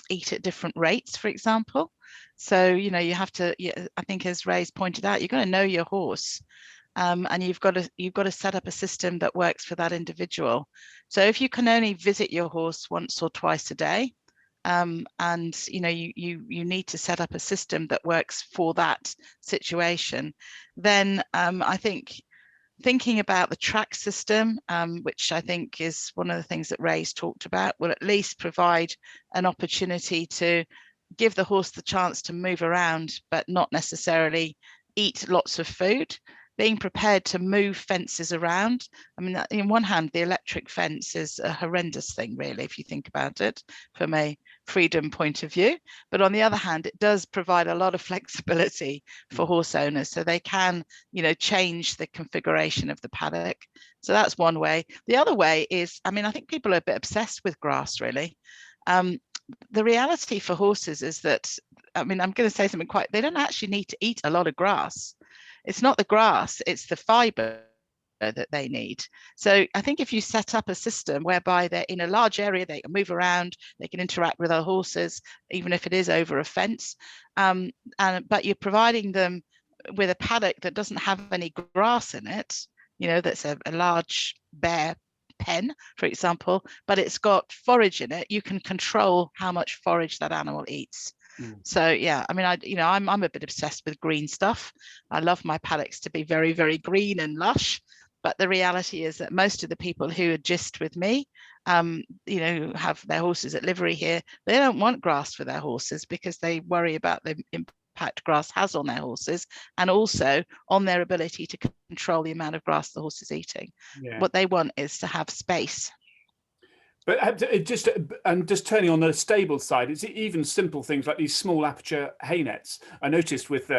eat at different rates, for example. So, you know, you have to, I think as Rae's pointed out, you've got to know your horse. And you've got to set up a system that works for that individual. So if you can only visit your horse once or twice a day, and you know you need to set up a system that works for that situation, then I think thinking about the track system, which I think is one of the things that Rae's talked about, will at least provide an opportunity to give the horse the chance to move around, but not necessarily eat lots of food. Being prepared to move fences around. I mean, in one hand, the electric fence is a horrendous thing, really, if you think about it from a freedom point of view. But on the other hand, it does provide a lot of flexibility for horse owners, so they can, you know, change the configuration of the paddock. So that's one way. The other way is, I mean, I think people are a bit obsessed with grass, really. The reality for horses is that, I mean, I'm going to say something they don't actually need to eat a lot of grass. It's not the grass, it's the fiber that they need. So I think if you set up a system whereby they're in a large area, they can move around, they can interact with other horses, even if it is over a fence, but you're providing them with a paddock that doesn't have any grass in it, you know, that's a large bare pen, for example, but it's got forage in it, you can control how much forage that animal eats. So yeah, I mean, I'm a bit obsessed with green stuff. I love my paddocks to be very, very green and lush. But the reality is that most of the people who are gist with me, you know, have their horses at livery here, they don't want grass for their horses because they worry about the impact grass has on their horses and also on their ability to control the amount of grass the horse is eating. Yeah. What they want is to have space. But just turning on the stable side, it's even simple things like these small aperture hay nets. I noticed with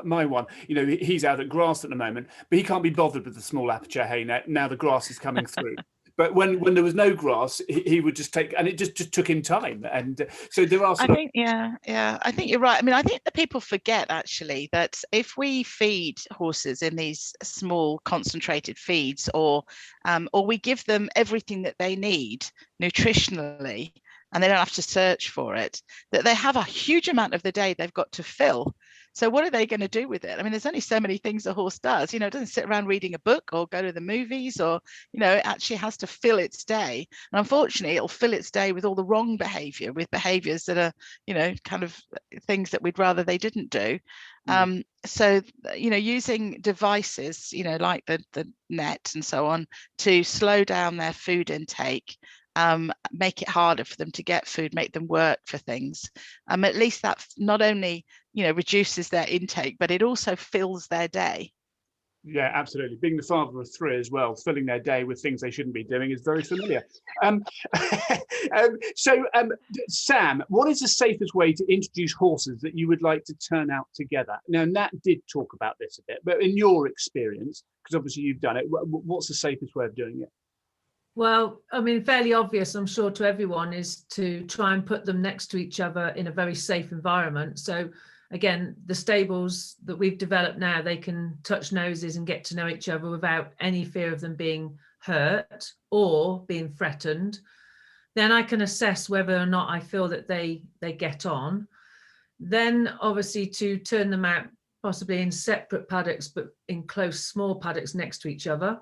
my one, he's out at grass at the moment, but he can't be bothered with the small aperture hay net. Now the grass is coming through. But when there was no grass, he would just take, and it just took him time. And so there are sort I think you're right. I mean, I think that people forget actually that if we feed horses in these small concentrated feeds, or we give them everything that they need nutritionally, and they don't have to search for it, that they have a huge amount of the day they've got to fill. So what are they going to do with it? I mean, there's only so many things a horse does. It doesn't sit around reading a book or go to the movies, or, it actually has to fill its day. And unfortunately, it'll fill its day with all the wrong behavior, with behaviors that are, kind of things that we'd rather they didn't do. So, using devices, like the net and so on, to slow down their food intake, make it harder for them to get food, make them work for things. At least that not only, reduces their intake, but it also fills their day. Yeah, absolutely. Being the father of three as well, filling their day with things they shouldn't be doing is very familiar. Sam, what is the safest way to introduce horses that you would like to turn out together? Now, Nat did talk about this a bit, but in your experience, because obviously you've done it, what's the safest way of doing it? Well, I mean, fairly obvious, I'm sure, to everyone, is to try and put them next to each other in a very safe environment. So again, the stables that we've developed now, they can touch noses and get to know each other without any fear of them being hurt or being threatened. Then I can assess whether or not I feel that they get on. Then obviously to turn them out possibly in separate paddocks, but in close, small paddocks next to each other.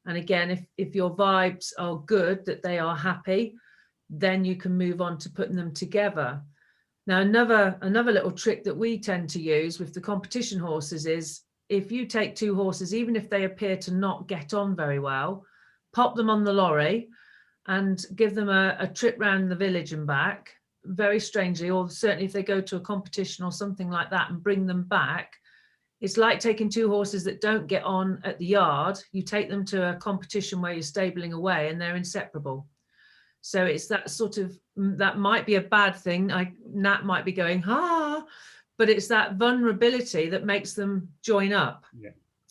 And again, if your vibes are good, that they are happy, then you can move on to putting them together. Now, another little trick that we tend to use with the competition horses is, if you take two horses, even if they appear to not get on very well, pop them on the lorry and give them a trip round the village and back, very strangely, or certainly if they go to a competition or something like that and bring them back. It's like taking two horses that don't get on at the yard. You take them to a competition where you're stabling away and they're inseparable. So it's that sort of, that might be a bad thing. Nat might be going, but it's that vulnerability that makes them join up. Yeah.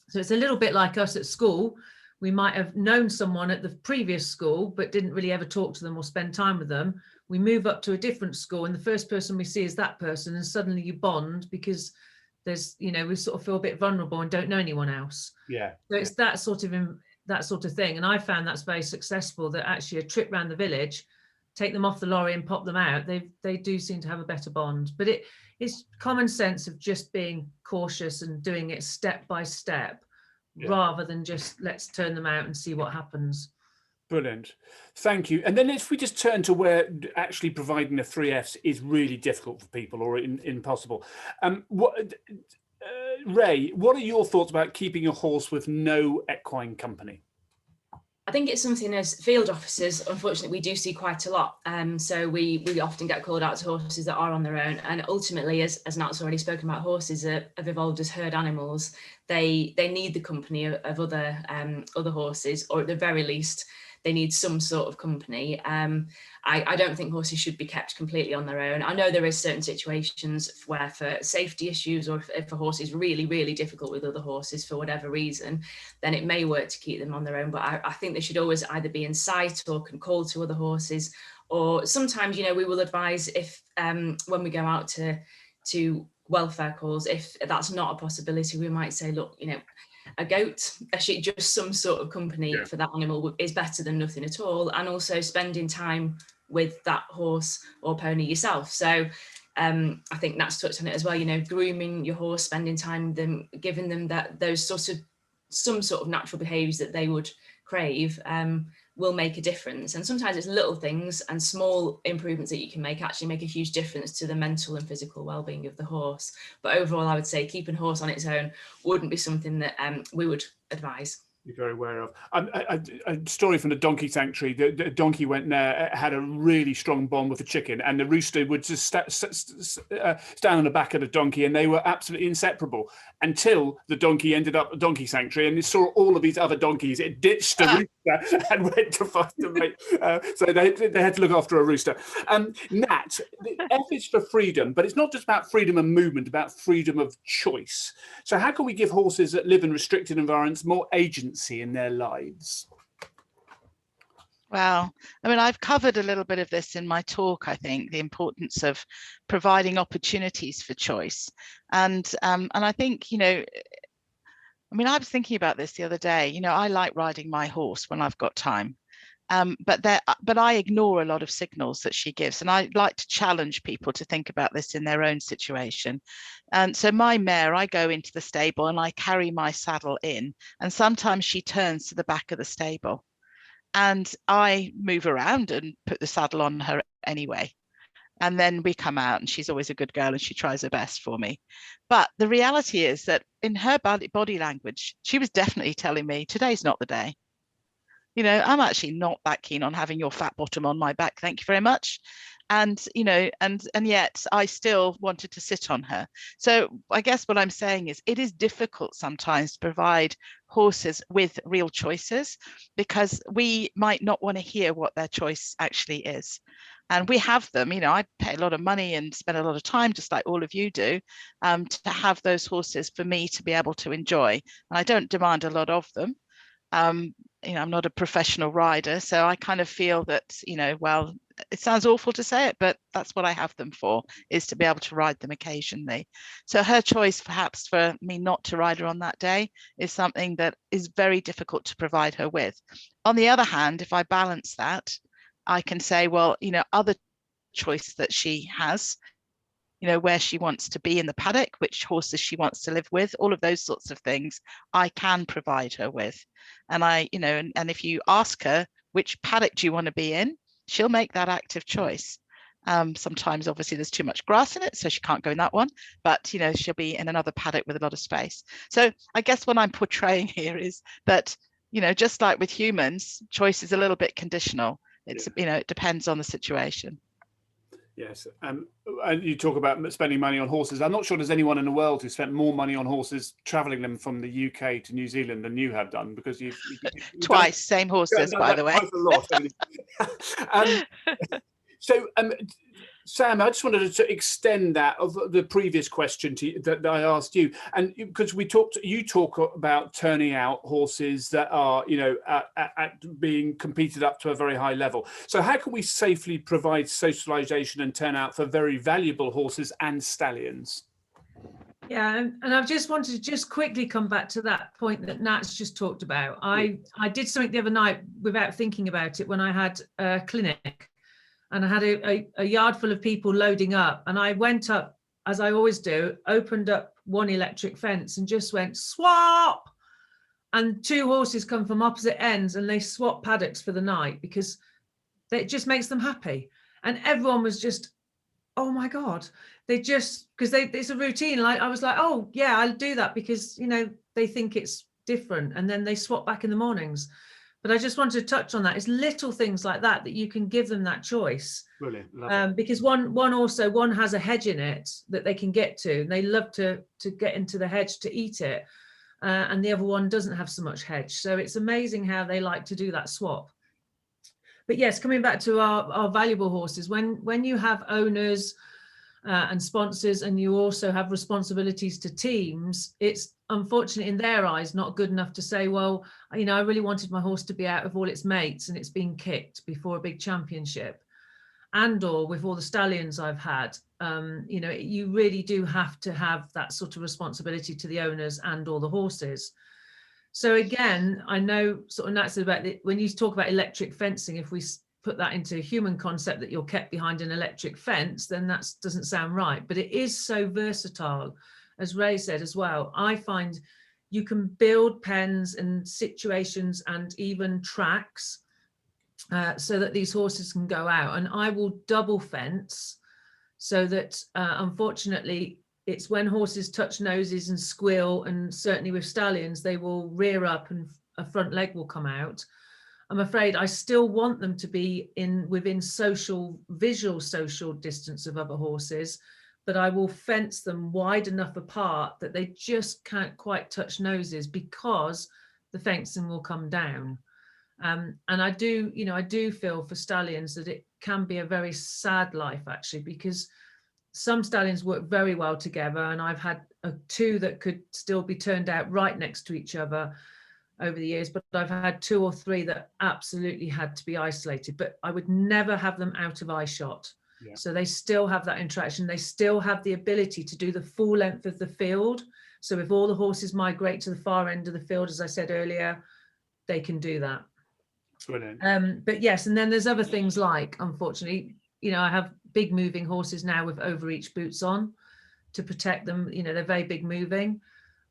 So it's a little bit like us at school. We might have known someone at the previous school, but didn't really ever talk to them or spend time with them. We move up to a different school and the first person we see is that person, and suddenly you bond because there's, we sort of feel a bit vulnerable and don't know anyone else. Yeah. So it's that sort of thing. And I found that's very successful, that actually a trip around the village, take them off the lorry and pop them out, they do seem to have a better bond. But it's common sense of just being cautious and doing it step by step, rather than just let's turn them out and see what happens. Brilliant. Thank you. And then if we just turn to where actually providing the 3Fs is really difficult for people or impossible. Rae, what are your thoughts about keeping a horse with no equine company? I think it's something as field officers, unfortunately, we do see quite a lot. So we often get called out to horses that are on their own. And ultimately, as Nat's already spoken about, horses have evolved as herd animals. They need the company of other horses, or at the very least, they need some sort of company. I don't think horses should be kept completely on their own. I know there is certain situations where, for safety issues, or if a horse is really, really difficult with other horses for whatever reason, then it may work to keep them on their own. But I think they should always either be in sight or can call to other horses. Or sometimes, we will advise if when we go out to welfare calls, if that's not a possibility, we might say, look, a goat, a sheep, just some sort of company for that animal is better than nothing at all. And also spending time with that horse or pony yourself. So I think Nat's touched on it as well, grooming your horse, spending time with them, giving them those some sort of natural behaviours that they would crave, will make a difference. And sometimes it's little things and small improvements that you can actually make a huge difference to the mental and physical well-being of the horse. But overall, I would say keeping a horse on its own wouldn't be something that we would advise. You're very aware of. A story from the donkey sanctuary. The donkey went there, had a really strong bond with the chicken, and the rooster would just stand on the back of the donkey, and they were absolutely inseparable until the donkey ended up at the donkey sanctuary, and it saw all of these other donkeys. It ditched the rooster and went to find a mate. So they had to look after a rooster. Nat, the F is for freedom, but it's not just about freedom of movement, about freedom of choice. So how can we give horses that live in restricted environments more agency in their lives? Well, I mean, I've covered a little bit of this in my talk, I think, the importance of providing opportunities for choice. And I think, you know, I mean, I was thinking about this the other day. You know, I like riding my horse when I've got time. But I ignore a lot of signals that she gives, and I like to challenge people to think about this in their own situation. And so my mare, I go into the stable and I carry my saddle in, and sometimes she turns to the back of the stable, and I move around and put the saddle on her anyway. And then we come out, and she's always a good girl and she tries her best for me. But the reality is that in her body language, she was definitely telling me, today's not the day. You know, I'm actually not that keen on having your fat bottom on my back. Thank you very much. And, you know, and yet I still wanted to sit on her. So I guess what I'm saying is it is difficult sometimes to provide horses with real choices, because we might not want to hear what their choice actually is. And we have them, you know, I pay a lot of money and spend a lot of time, just like all of you do, to have those horses for me to be able to enjoy. And I don't demand a lot of them. You know, I'm not a professional rider, so I kind of feel that, you know, well, it sounds awful to say it, but that's what I have them for, is to be able to ride them occasionally. So her choice perhaps for me not to ride her on that day is something that is very difficult to provide her with. On the other hand, if I balance that, I can say, well, you know, other choice that she has, you know, where she wants to be in the paddock, which horses she wants to live with, all of those sorts of things I can provide her with. And I, you know, and if you ask her, which paddock do you want to be in, she'll make that active choice. Sometimes obviously there's too much grass in it, so she can't go in that one, but you know, she'll be in another paddock with a lot of space. So I guess what I'm portraying here is that, you know, just like with humans, choice is a little bit conditional. It's, you know, it depends on the situation. Yes, and you talk about spending money on horses. I'm not sure there's anyone in the world who spent more money on horses travelling them from the UK to New Zealand than you have done, because you've twice, same horses, by the way. Quite a lot. So, Sam, I just wanted to extend that of the previous question that I asked you, and because you talk about turning out horses that are, you know, at being competed up to a very high level. So how can we safely provide socialization and turnout for very valuable horses and stallions? Yeah, and I've just wanted to just quickly come back to that point that Nat's just talked about. I did something the other night without thinking about it when I had a clinic. And I had a yard full of people loading up, and I went up, as I always do, opened up one electric fence and just went swap, and two horses come from opposite ends and they swap paddocks for the night, because it just makes them happy. And everyone was just, oh my God, they just, because it's a routine. Like I was like, oh yeah, I'll do that, because, you know, they think it's different, and then they swap back in the mornings. But I just wanted to touch on that. It's little things like that that you can give them that choice. Brilliant. Because one has a hedge in it that they can get to, and they love to get into the hedge to eat it. And the other one doesn't have so much hedge. So it's amazing how they like to do that swap. But yes, coming back to our valuable horses, when you have owners and sponsors, and you also have responsibilities to teams, it's unfortunate in their eyes not good enough to say, well, you know, I really wanted my horse to be out of all its mates and it's been kicked before a big championship. And or with all the stallions I've had, you know, you really do have to have that sort of responsibility to the owners and all the horses. So again, I know sort of Nat said about when you talk about electric fencing, if we put that into a human concept that you're kept behind an electric fence, then that doesn't sound right. But it is so versatile, as Rae said as well. I find you can build pens and situations and even tracks so that these horses can go out. And I will double fence so that unfortunately it's when horses touch noses and squeal, and certainly with stallions, they will rear up a front leg will come out. I'm afraid I still want them to be within visual social distance of other horses, but I will fence them wide enough apart that they just can't quite touch noses, because the fencing will come down. And I do feel for stallions that it can be a very sad life, actually, because some stallions work very well together, and I've had two that could still be turned out right next to each other over the years, but I've had 2 or 3 that absolutely had to be isolated, but I would never have them out of eye shot. Yeah. So they still have that interaction. They still have the ability to do the full length of the field. So if all the horses migrate to the far end of the field, as I said earlier, they can do that. Brilliant. But yes, and then there's other things like, unfortunately, I have big moving horses now with overreach boots on to protect them. They're very big moving.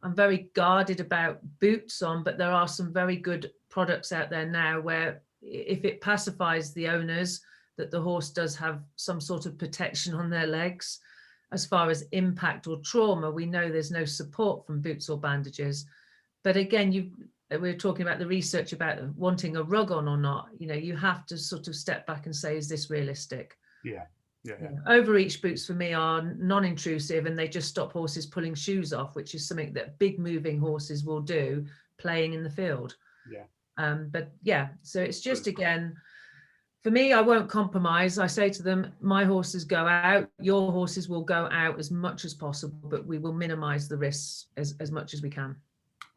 I'm very guarded about boots on, but there are some very good products out there now where if it pacifies the owners that the horse does have some sort of protection on their legs, as far as impact or trauma, we know there's no support from boots or bandages. But again, we were talking about the research about wanting a rug on or not. You have to sort of step back and say, is this realistic? Yeah. Overreach boots for me are non-intrusive, and they just stop horses pulling shoes off, which is something that big moving horses will do playing in the field. But yeah, so it's just, again, for me, I won't compromise. I say to them, my horses go out, your horses will go out as much as possible, but we will minimize the risks as much as we can.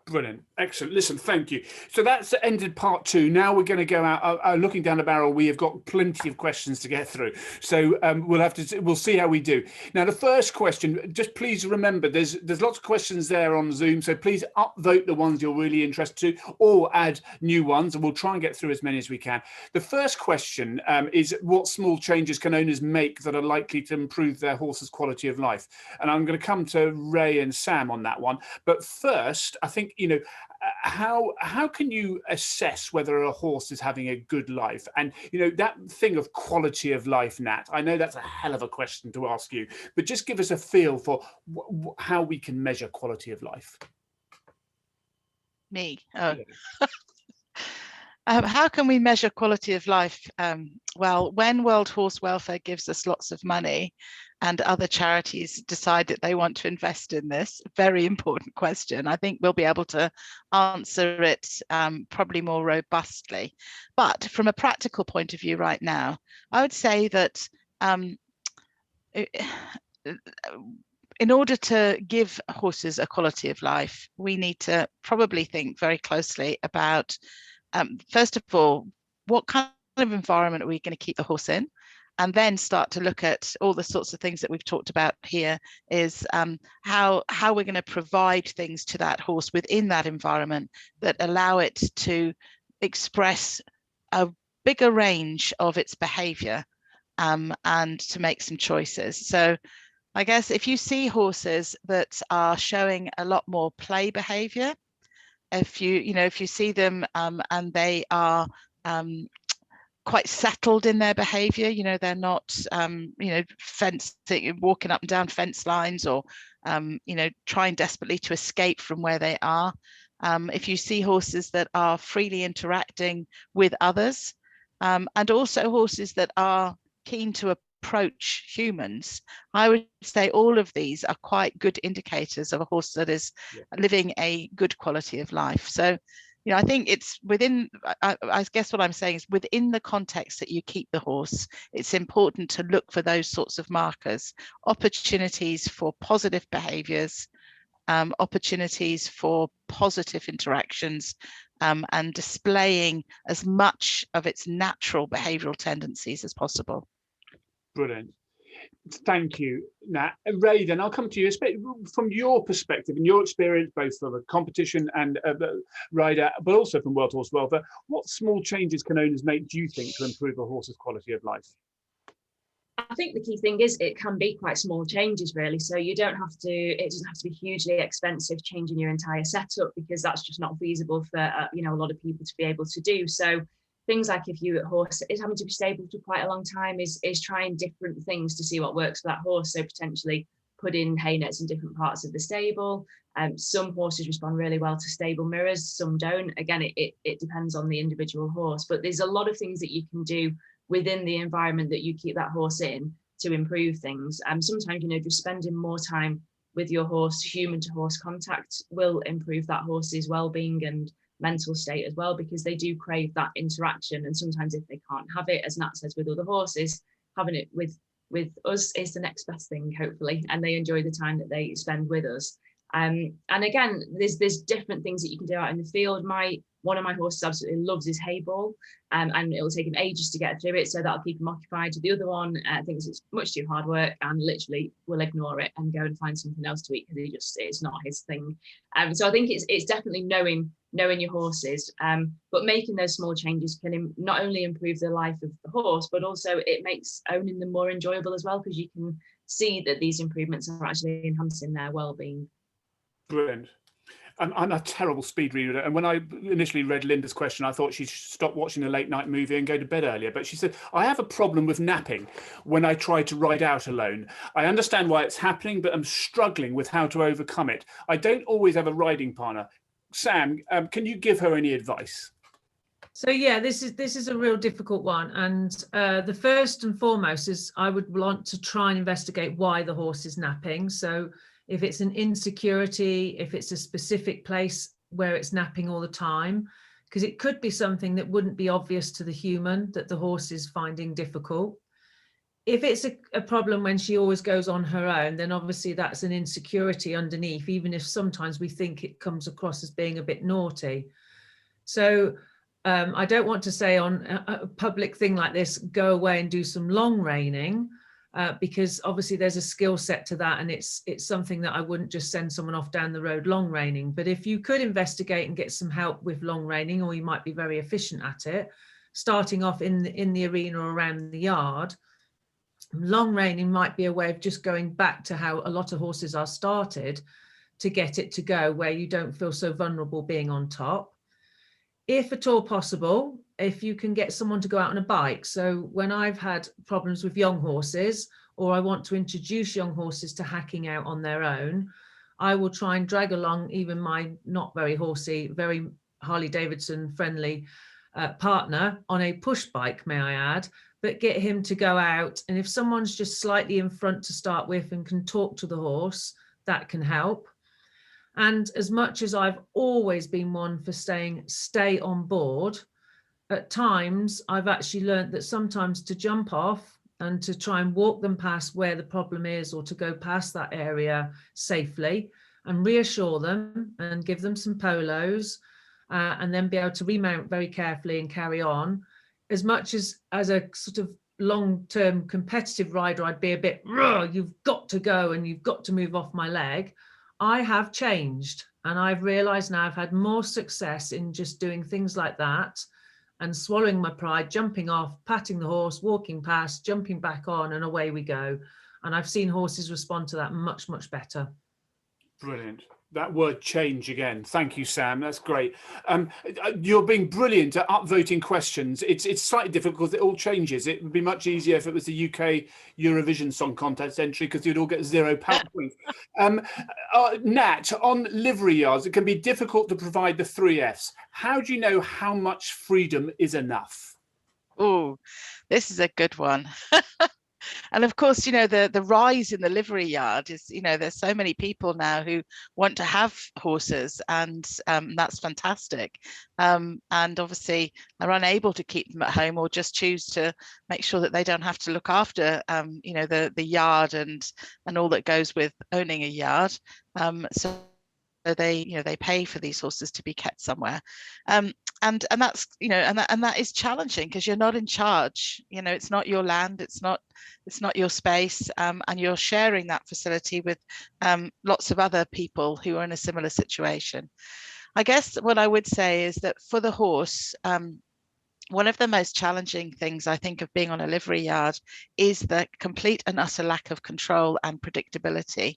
Brilliant. Excellent. Listen, thank you. So that's ended part 2. Now we're going to go out looking down the barrel. We have got plenty of questions to get through. So we'll see how we do. Now, the first question, just please remember, there's lots of questions there on Zoom. So please upvote the ones you're really interested to, or add new ones, and we'll try and get through as many as we can. The first question is, what small changes can owners make that are likely to improve their horse's quality of life? And I'm going to come to Rae and Sam on that one. But first, I think, how can you assess whether a horse is having a good life? And that thing of quality of life, Nat, I know that's a hell of a question to ask you, but just give us a feel for how we can measure quality of life. Me? Oh. How can we measure quality of life? Well, when World Horse Welfare gives us lots of money and other charities decide that they want to invest in this, very important question, I think we'll be able to answer it probably more robustly. But from a practical point of view right now, I would say that in order to give horses a quality of life, we need to probably think very closely about first of all, what kind of environment are we going to keep the horse in? And then start to look at all the sorts of things that we've talked about here, is how we're going to provide things to that horse within that environment that allow it to express a bigger range of its behavior and to make some choices. So I guess if you see horses that are showing a lot more play behavior, if you see them and they are quite settled in their behavior, they're not walking up and down fence lines, or trying desperately to escape from where they are. If you see horses that are freely interacting with others, and also horses that are keen to approach humans, I would say all of these are quite good indicators of a horse that is living a good quality of life. So, I think it's within, I guess what I'm saying is, within the context that you keep the horse, it's important to look for those sorts of markers, opportunities for positive behaviors, opportunities for positive interactions, and displaying as much of its natural behavioral tendencies as possible. Brilliant. Thank you, Nat. Rae, then I'll come to you. From your perspective and your experience, both from a competition and rider, but also from World Horse Welfare, what small changes can owners make, do you think, to improve a horse's quality of life? I think the key thing is it can be quite small changes, really. So it doesn't have to be hugely expensive changing your entire setup, because that's just not feasible for a lot of people to be able to do. So things like, if your horse is having to be stable for quite a long time, is trying different things to see what works for that horse. So potentially put in hay nets in different parts of the stable. Some horses respond really well to stable mirrors, some don't. Again, it depends on the individual horse, but there's a lot of things that you can do within the environment that you keep that horse in to improve things. Sometimes, just spending more time with your horse, human to horse contact, will improve that horse's well-being and mental state as well, because they do crave that interaction. And sometimes if they can't have it, as Nat says, with other horses, having it with us is the next best thing, hopefully, and they enjoy the time that they spend with us. And again, there's different things that you can do out in the field. One of my horses absolutely loves his hay ball, and it will take him ages to get through it, so that'll keep him occupied. The other one thinks it's much too hard work and literally will ignore it and go and find something else to eat because it's not his thing. So I think it's definitely knowing your horses, but making those small changes can not only improve the life of the horse, but also it makes owning them more enjoyable as well, because you can see that these improvements are actually enhancing their well-being. Brilliant. I'm a terrible speed reader, and when I initially read Linda's question, I thought she should stop watching a late night movie and go to bed earlier. But she said, I have a problem with napping when I try to ride out alone. I understand why it's happening, but I'm struggling with how to overcome it. I don't always have a riding partner. Sam, can you give her any advice? So yeah, this is a real difficult one, and the first and foremost is I would want to try and investigate why the horse is napping. So if it's an insecurity, if it's a specific place where it's napping all the time, because it could be something that wouldn't be obvious to the human that the horse is finding difficult. If it's a problem when she always goes on her own, then obviously that's an insecurity underneath, even if sometimes we think it comes across as being a bit naughty. So I don't want to say on a public thing like this, go away and do some long reining, because obviously there's a skill set to that, and it's something that I wouldn't just send someone off down the road long reining. But if you could investigate and get some help with long reining, or you might be very efficient at it, starting off in the arena or around the yard, long reining might be a way of just going back to how a lot of horses are started, to get it to go where you don't feel so vulnerable being on top. If at all possible, if you can get someone to go out on a bike. So when I've had problems with young horses, or I want to introduce young horses to hacking out on their own, I will try and drag along even my not very horsey, very Harley Davidson friendly partner on a push bike, may I add, but get him to go out. And if someone's just slightly in front to start with and can talk to the horse, that can help. And as much as I've always been one for stay on board, at times I've actually learned that sometimes to jump off and to try and walk them past where the problem is, or to go past that area safely and reassure them and give them some polos, and then be able to remount very carefully and carry on. As much as a sort of long-term competitive rider, I'd be a bit, you've got to go and you've got to move off my leg. I have changed, and I've realized now I've had more success in just doing things like that and swallowing my pride, jumping off, patting the horse, walking past, jumping back on, and away we go. And I've seen horses respond to that much, much better. Brilliant. That word change again. Thank you, Sam. That's great. You're being brilliant at upvoting questions. It's slightly difficult because it all changes. It would be much easier if it was the UK Eurovision Song Contest entry, because you'd all get 0 points. Nat, on livery yards, it can be difficult to provide the 3 Fs. How do you know how much freedom is enough? Oh, this is a good one. And of course, the rise in the livery yard is, there's so many people now who want to have horses, and that's fantastic. And obviously are unable to keep them at home, or just choose to make sure that they don't have to look after, the yard and all that goes with owning a yard. So they pay for these horses to be kept somewhere. And that's and that is challenging, because you're not in charge. It's not your land, it's not your space, and you're sharing that facility with lots of other people who are in a similar situation. I guess what I would say is that for the horse, one of the most challenging things I think of being on a livery yard is the complete and utter lack of control and predictability.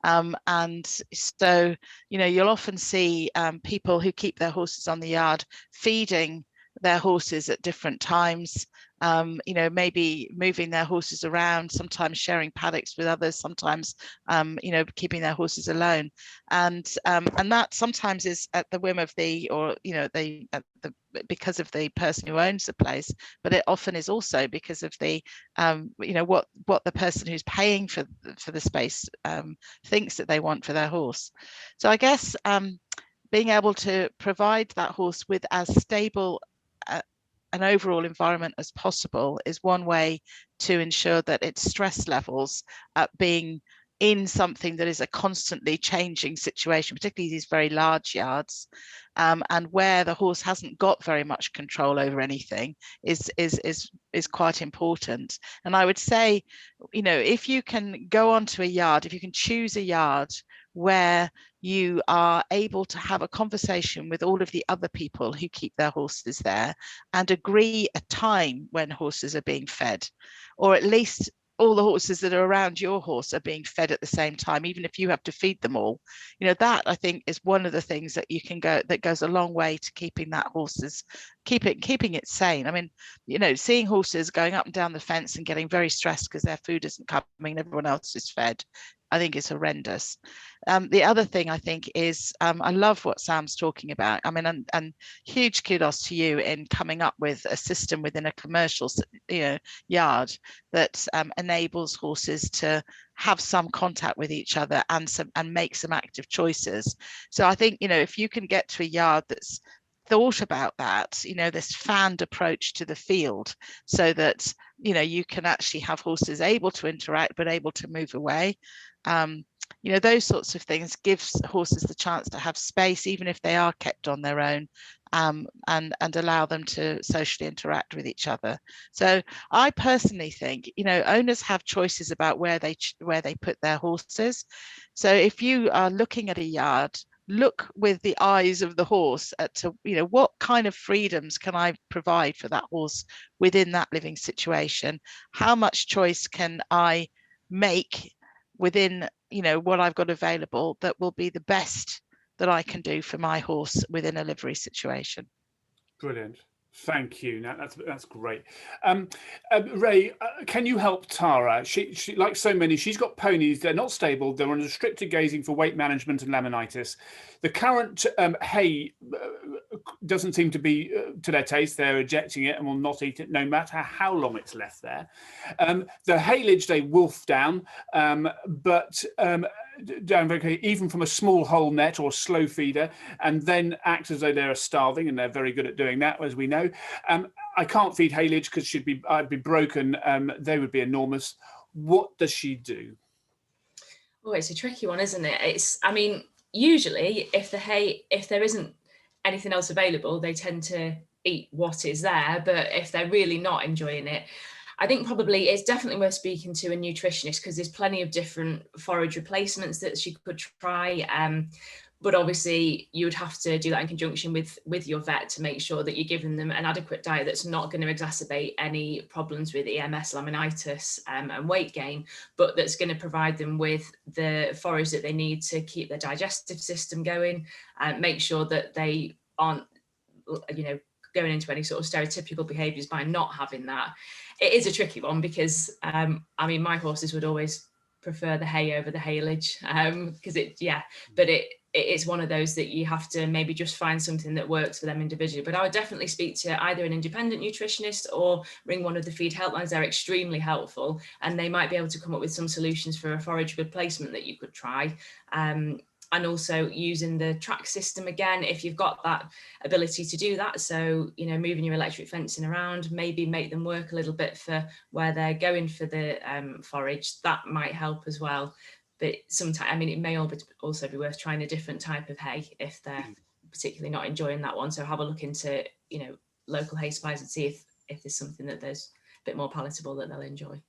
And so, you'll often see people who keep their horses on the yard feeding their horses at different times, you know, maybe moving their horses around, sometimes sharing paddocks with others, sometimes, you know, keeping their horses alone. And that sometimes is at the whim of the, or, you know, because of the person who owns the place, but it often is also because of the, you know, what the person who's paying for the space thinks that they want for their horse. So I guess being able to provide that horse with as stable an overall environment as possible is one way to ensure that its stress levels being in something that is a constantly changing situation, particularly these very large yards, and where the horse hasn't got very much control over anything, is quite important. And I would say, you know, if you can go onto a yard, if you can choose a yard where you are able to have a conversation with all of the other people who keep their horses there and agree a time when horses are being fed, or at least all the horses that are around your horse are being fed at the same time, even if you have to feed them all. You know, that I think is one of the things that you can go, that goes a long way to keeping that horses, keeping it sane. I mean, you know, seeing horses going up and down the fence and getting very stressed because their food isn't coming and everyone else is fed, I think is horrendous. The other thing I think is, I love what Sam's talking about. I mean, and huge kudos to you in coming up with a system within a commercial, you know, yard that enables horses to have some contact with each other and make some active choices. So I think, you know, if you can get to a yard that's thought about that, you know, this fanned approach to the field, so that, you know, you can actually have horses able to interact but able to move away. You know, those sorts of things gives horses the chance to have space, even if they are kept on their own, and allow them to socially interact with each other. So I personally think, you know, owners have choices about where they put their horses. So if you are looking at a yard, look with the eyes of the horse to, you know, what kind of freedoms can I provide for that horse within that living situation? How much choice can I make within, you know, what I've got available that will be the best that I can do for my horse within a livery situation? Brilliant. Thank you. Now that's great. Rae, can you help Tara? She like so many, she's got ponies. They're not stable. They're on restricted grazing for weight management and laminitis. The current hay doesn't seem to be to their taste. They're ejecting it and will not eat it, no matter how long it's left there. The haylage they wolf down, but down very, even from a small hole net or slow feeder, and then act as though they're starving, and they're very good at doing that, as we know. I can't feed haylage because I'd be broken. They would be enormous. What does she do? Oh, it's a tricky one, isn't it? I mean, usually if there isn't anything else available, they tend to eat what is there. But if they're really not enjoying it, I think probably it's definitely worth speaking to a nutritionist, because there's plenty of different forage replacements that she could try. But obviously you would have to do that in conjunction with your vet to make sure that you're giving them an adequate diet that's not going to exacerbate any problems with EMS, laminitis, and weight gain, but that's going to provide them with the forage that they need to keep their digestive system going, and make sure that they aren't, you know, going into any sort of stereotypical behaviours by not having that. It is a tricky one because, I mean, my horses would always prefer the hay over the haylage, because it's one of those that you have to maybe just find something that works for them individually. But I would definitely speak to either an independent nutritionist or ring one of the feed helplines. They're extremely helpful, and they might be able to come up with some solutions for a forage replacement that you could try. And also using the track system again, if you've got that ability to do that. So, you know, moving your electric fencing around, maybe make them work a little bit for where they're going for the forage. That might help as well. But sometimes, I mean, it may also be worth trying a different type of hay if they're particularly not enjoying that one. So have a look into, you know, local hay supplies and see if there's something that there's a bit more palatable that they'll enjoy.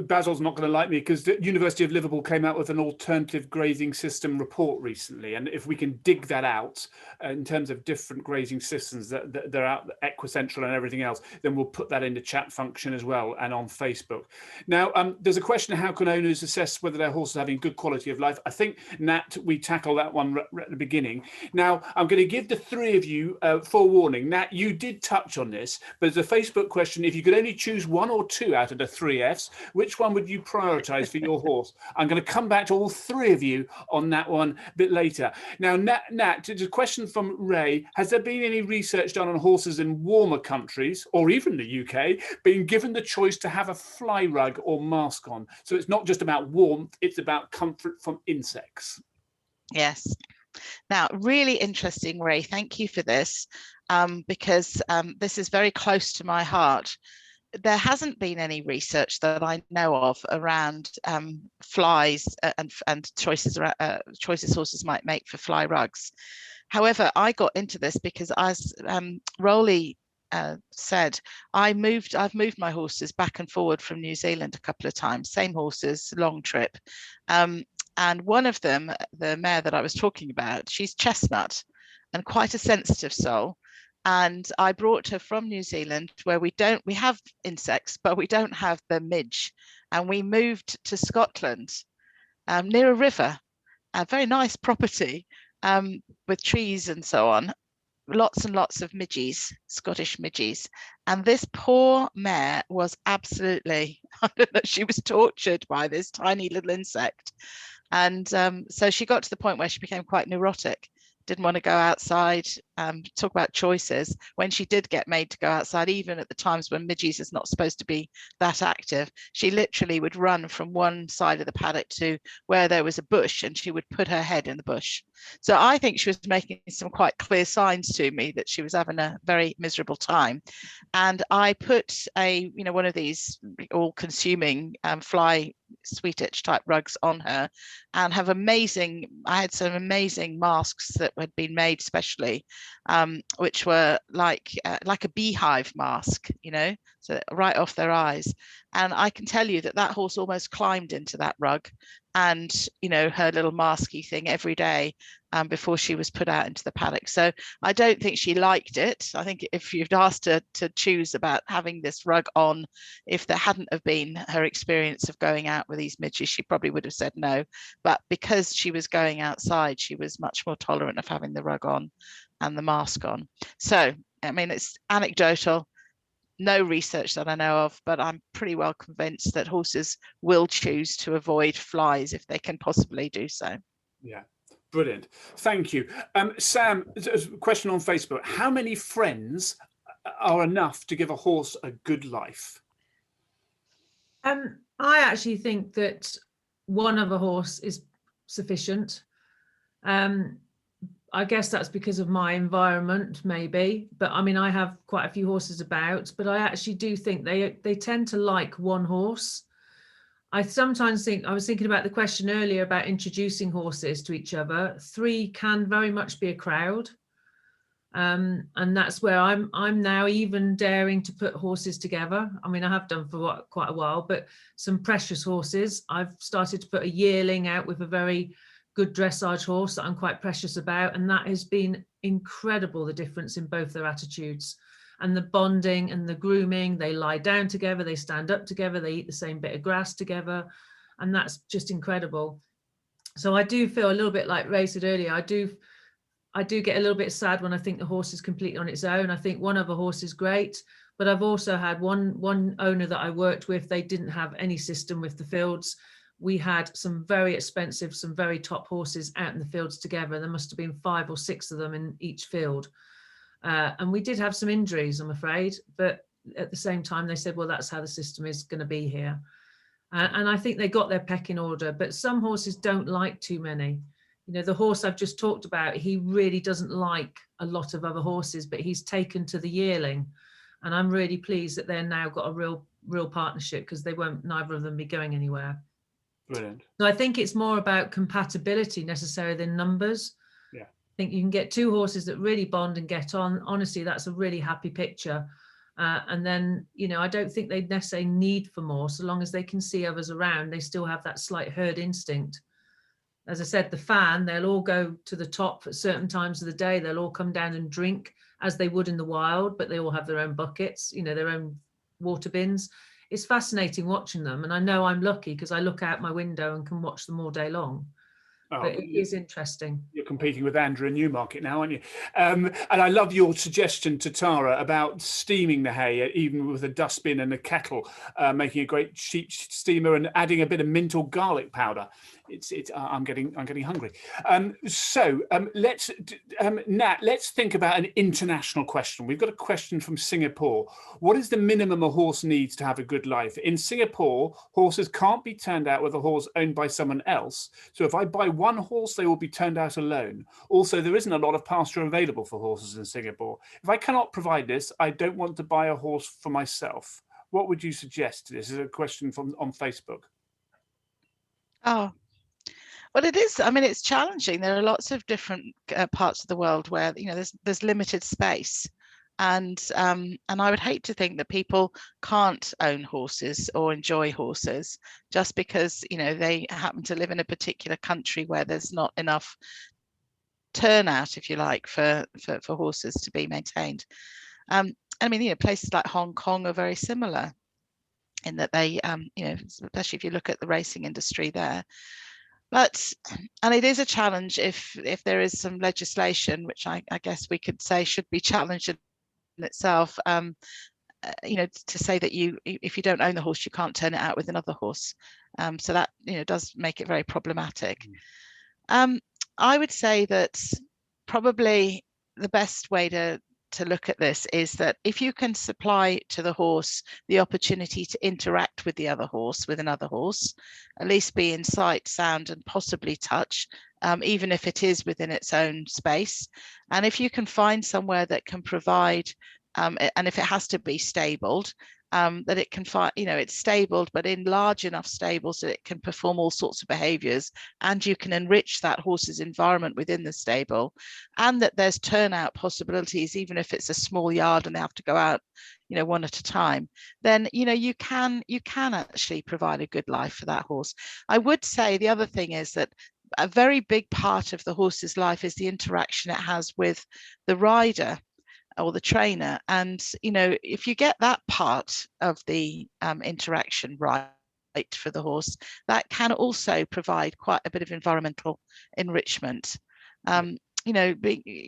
Basil's not going to like me because the University of Liverpool came out with an alternative grazing system report recently, and if we can dig that out in terms of different grazing systems that they're out, Equicentral and everything else, then we'll put that in the chat function as well and on Facebook. Now, there's a question: how can owners assess whether their horse is having good quality of life? I think, Nat, we tackled that one at the beginning. Now, I'm going to give the three of you forewarning. Nat, you did touch on this, but there's a Facebook question: if you could only choose one or two out of the three Fs, which one would you prioritize for your horse? I'm going to come back to all three of you on that one a bit later. Now, Nat, there's a question from Ray. Has there been any research done on horses in warmer countries, or even the UK, being given the choice to have a fly rug or mask on? So it's not just about warmth, it's about comfort from insects. Yes. Now, really interesting, Ray. Thank you for this, because this is very close to my heart. There hasn't been any research that I know of around flies and choices horses might make for fly rugs. However, I got into this because, as Rowley said, I've moved my horses back and forward from New Zealand a couple of times, same horses, long trip. And one of them, the mare that I was talking about, she's chestnut and quite a sensitive soul. And I brought her from New Zealand, where we have insects, but we don't have the midge. And we moved to Scotland, near a river, a very nice property with trees and so on. Lots and lots of midges, Scottish midges. And this poor mare was absolutely, she was tortured by this tiny little insect. And so she got to the point where she became quite neurotic. Didn't want to go outside. Talk about choices. When she did get made to go outside, even at the times when midges is not supposed to be that active, she literally would run from one side of the paddock to where there was a bush, and she would put her head in the bush. So I think she was making some quite clear signs to me that she was having a very miserable time. And I put one of these all-consuming fly sweet itch type rugs on her, and I had some amazing masks that had been made specially, which were like a beehive mask, so right off their eyes. And I can tell you that horse almost climbed into that rug and her little masky thing every day before she was put out into the paddock. So I don't think she liked it. I think if you'd asked her to choose about having this rug on, if there hadn't have been her experience of going out with these midges, she probably would have said no. But because she was going outside, she was much more tolerant of having the rug on and the mask on. So, I mean, it's anecdotal. No research that I know of, but I'm pretty well convinced that horses will choose to avoid flies if they can possibly do so. Yeah, brilliant. Thank you. Sam, a question on Facebook. How many friends are enough to give a horse a good life? I actually think that one of a horse is sufficient. I guess that's because of my environment, maybe. But I mean, I have quite a few horses about, but I actually do think they tend to like one horse. I sometimes think, I was thinking about the question earlier about introducing horses to each other. 3 can very much be a crowd. And that's where I'm now even daring to put horses together. I mean, I have done for quite a while, but some precious horses. I've started to put a yearling out with a very good dressage horse that I'm quite precious about, and that has been incredible, the difference in both their attitudes and the bonding and the grooming. They lie down together, they stand up together, they eat the same bit of grass together, and that's just incredible. So I do feel a little bit like Rae said earlier, I do get a little bit sad when I think the horse is completely on its own. I think one other horse is great, but I've also had one owner that I worked with, they didn't have any system with the fields. We had some very expensive, some very top horses out in the fields together. There must have been 5 or 6 of them in each field. And we did have some injuries, I'm afraid, but at the same time, they said, well, that's how the system is going to be here. And I think they got their pecking order, but some horses don't like too many. The horse I've just talked about, he really doesn't like a lot of other horses, but he's taken to the yearling. And I'm really pleased that they're now got a real partnership, because they won't, neither of them be going anywhere. Brilliant. So I think it's more about compatibility necessarily than numbers. I think you can get 2 horses that really bond and get on. Honestly, that's a really happy picture. And then, you know, I don't think they necessarily need for more, so long as they can see others around, they still have that slight herd instinct. As I said, the fan, they'll all go to the top at certain times of the day. They'll all come down and drink as they would in the wild, but they all have their own buckets, you know, their own water bins. It's fascinating watching them. And I know I'm lucky because I look out my window and can watch them all day long. But it is interesting. You're competing with Andrew in Newmarket now, aren't you? And I love your suggestion to Tara about steaming the hay, even with a dustbin and a kettle, making a great sheep steamer and adding a bit of mint or garlic powder. I'm getting hungry. Nat, let's think about an international question. We've got a question from Singapore. What is the minimum a horse needs to have a good life? In Singapore, horses can't be turned out with a horse owned by someone else. So if I buy one horse, they will be turned out alone. Also, there isn't a lot of pasture available for horses in Singapore. If I cannot provide this, I don't want to buy a horse for myself. What would you suggest? This is a question on Facebook. Oh, well, it is. I mean, it's challenging. There are lots of different parts of the world where, you know, there's limited space, and I would hate to think that people can't own horses or enjoy horses just because, you know, they happen to live in a particular country where there's not enough turnout, if you like, for horses to be maintained. I mean, you know, places like Hong Kong are very similar in that they, you know, especially if you look at the racing industry there. And it is a challenge if there is some legislation, which I guess we could say should be challenged in itself, you know, to say that if you don't own the horse, you can't turn it out with another horse. So that, you know, does make it very problematic. I would say that probably the best way to look at this is that if you can supply to the horse the opportunity to interact with the other horse, with another horse, at least be in sight, sound, and possibly touch, even if it is within its own space. And if you can find somewhere that can provide, and if it has to be stabled, that it can find, you know, it's stabled, but in large enough stables that it can perform all sorts of behaviors, and you can enrich that horse's environment within the stable, and that there's turnout possibilities, even if it's a small yard and they have to go out, you know, one at a time, then, you know, you can actually provide a good life for that horse. I would say the other thing is that a very big part of the horse's life is the interaction it has with the rider or the trainer. And, you know, if you get that part of the interaction right for the horse, that can also provide quite a bit of environmental enrichment. You know,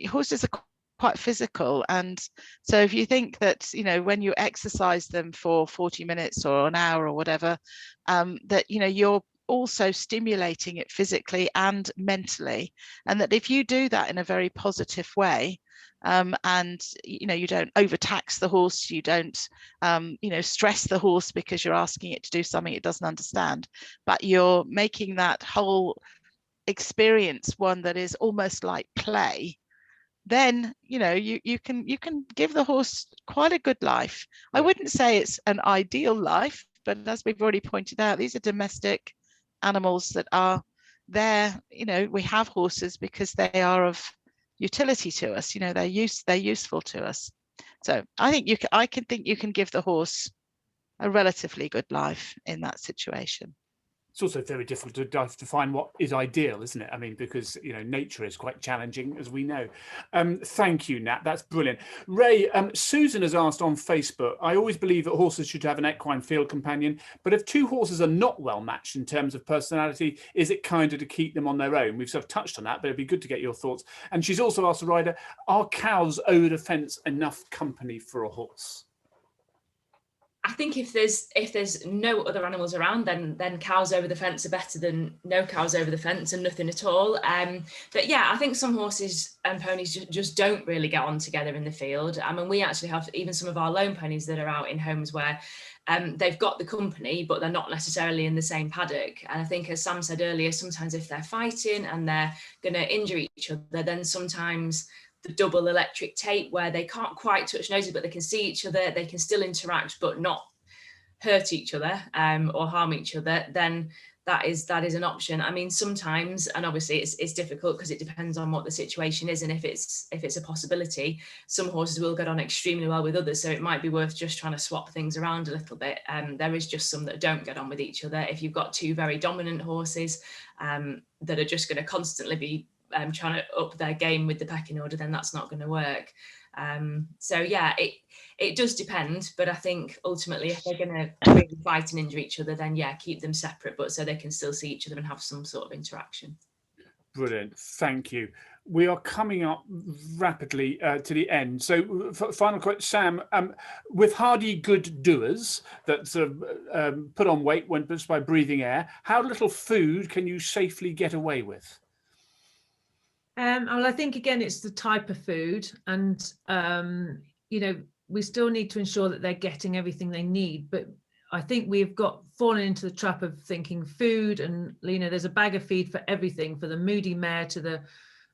horses are quite physical, and so if you think that, you know, when you exercise them for 40 minutes or an hour or whatever, that, you know, you're also stimulating it physically and mentally, and that if you do that in a very positive way, and, you know, you don't overtax the horse, you don't, you know, stress the horse because you're asking it to do something it doesn't understand, but you're making that whole experience one that is almost like play, then, you know, you can give the horse quite a good life. I wouldn't say it's an ideal life, but as we've already pointed out, these are domestic animals that are there. You know, we have horses because they are of utility to us. You know, they're useful to us. So I think I can think you can give the horse a relatively good life in that situation. It's also very difficult to define what is ideal, isn't it? I mean, because, you know, nature is quite challenging, as we know. Thank you, Nat. That's brilliant. Rae, Susan has asked on Facebook, I always believe that horses should have an equine field companion, but if two horses are not well matched in terms of personality, is it kinder to keep them on their own? We've sort of touched on that, but it'd be good to get your thoughts. And she's also asked the rider, are cows over the fence enough company for a horse? I think if there's no other animals around, then cows over the fence are better than no cows over the fence and nothing at all. But yeah, I think some horses and ponies just don't really get on together in the field. I mean, we actually have even some of our lone ponies that are out in homes where they've got the company, but they're not necessarily in the same paddock. And I think, as Sam said earlier, sometimes if they're fighting and they're going to injure each other, then sometimes the double electric tape where they can't quite touch noses, but they can see each other, they can still interact, but not hurt each other or harm each other, then that is an option. I mean, sometimes, and obviously it's difficult because it depends on what the situation is and if it's a possibility. Some horses will get on extremely well with others, so it might be worth just trying to swap things around a little bit. There is just some that don't get on with each other. If you've got two very dominant horses that are just going to constantly be trying to up their game with the pecking order, then that's not going to work. So yeah, it does depend, but I think ultimately if they're going to really fight and injure each other, then yeah, keep them separate, but so they can still see each other and have some sort of interaction. Brilliant, thank you. We are coming up rapidly to the end. So final question, Sam, with hardy good doers that sort of put on weight when just by breathing air, how little food can you safely get away with? Well, I think again, it's the type of food, and you know, we still need to ensure that they're getting everything they need. But I think we've fallen into the trap of thinking food, and you know, there's a bag of feed for everything, for the moody mare to the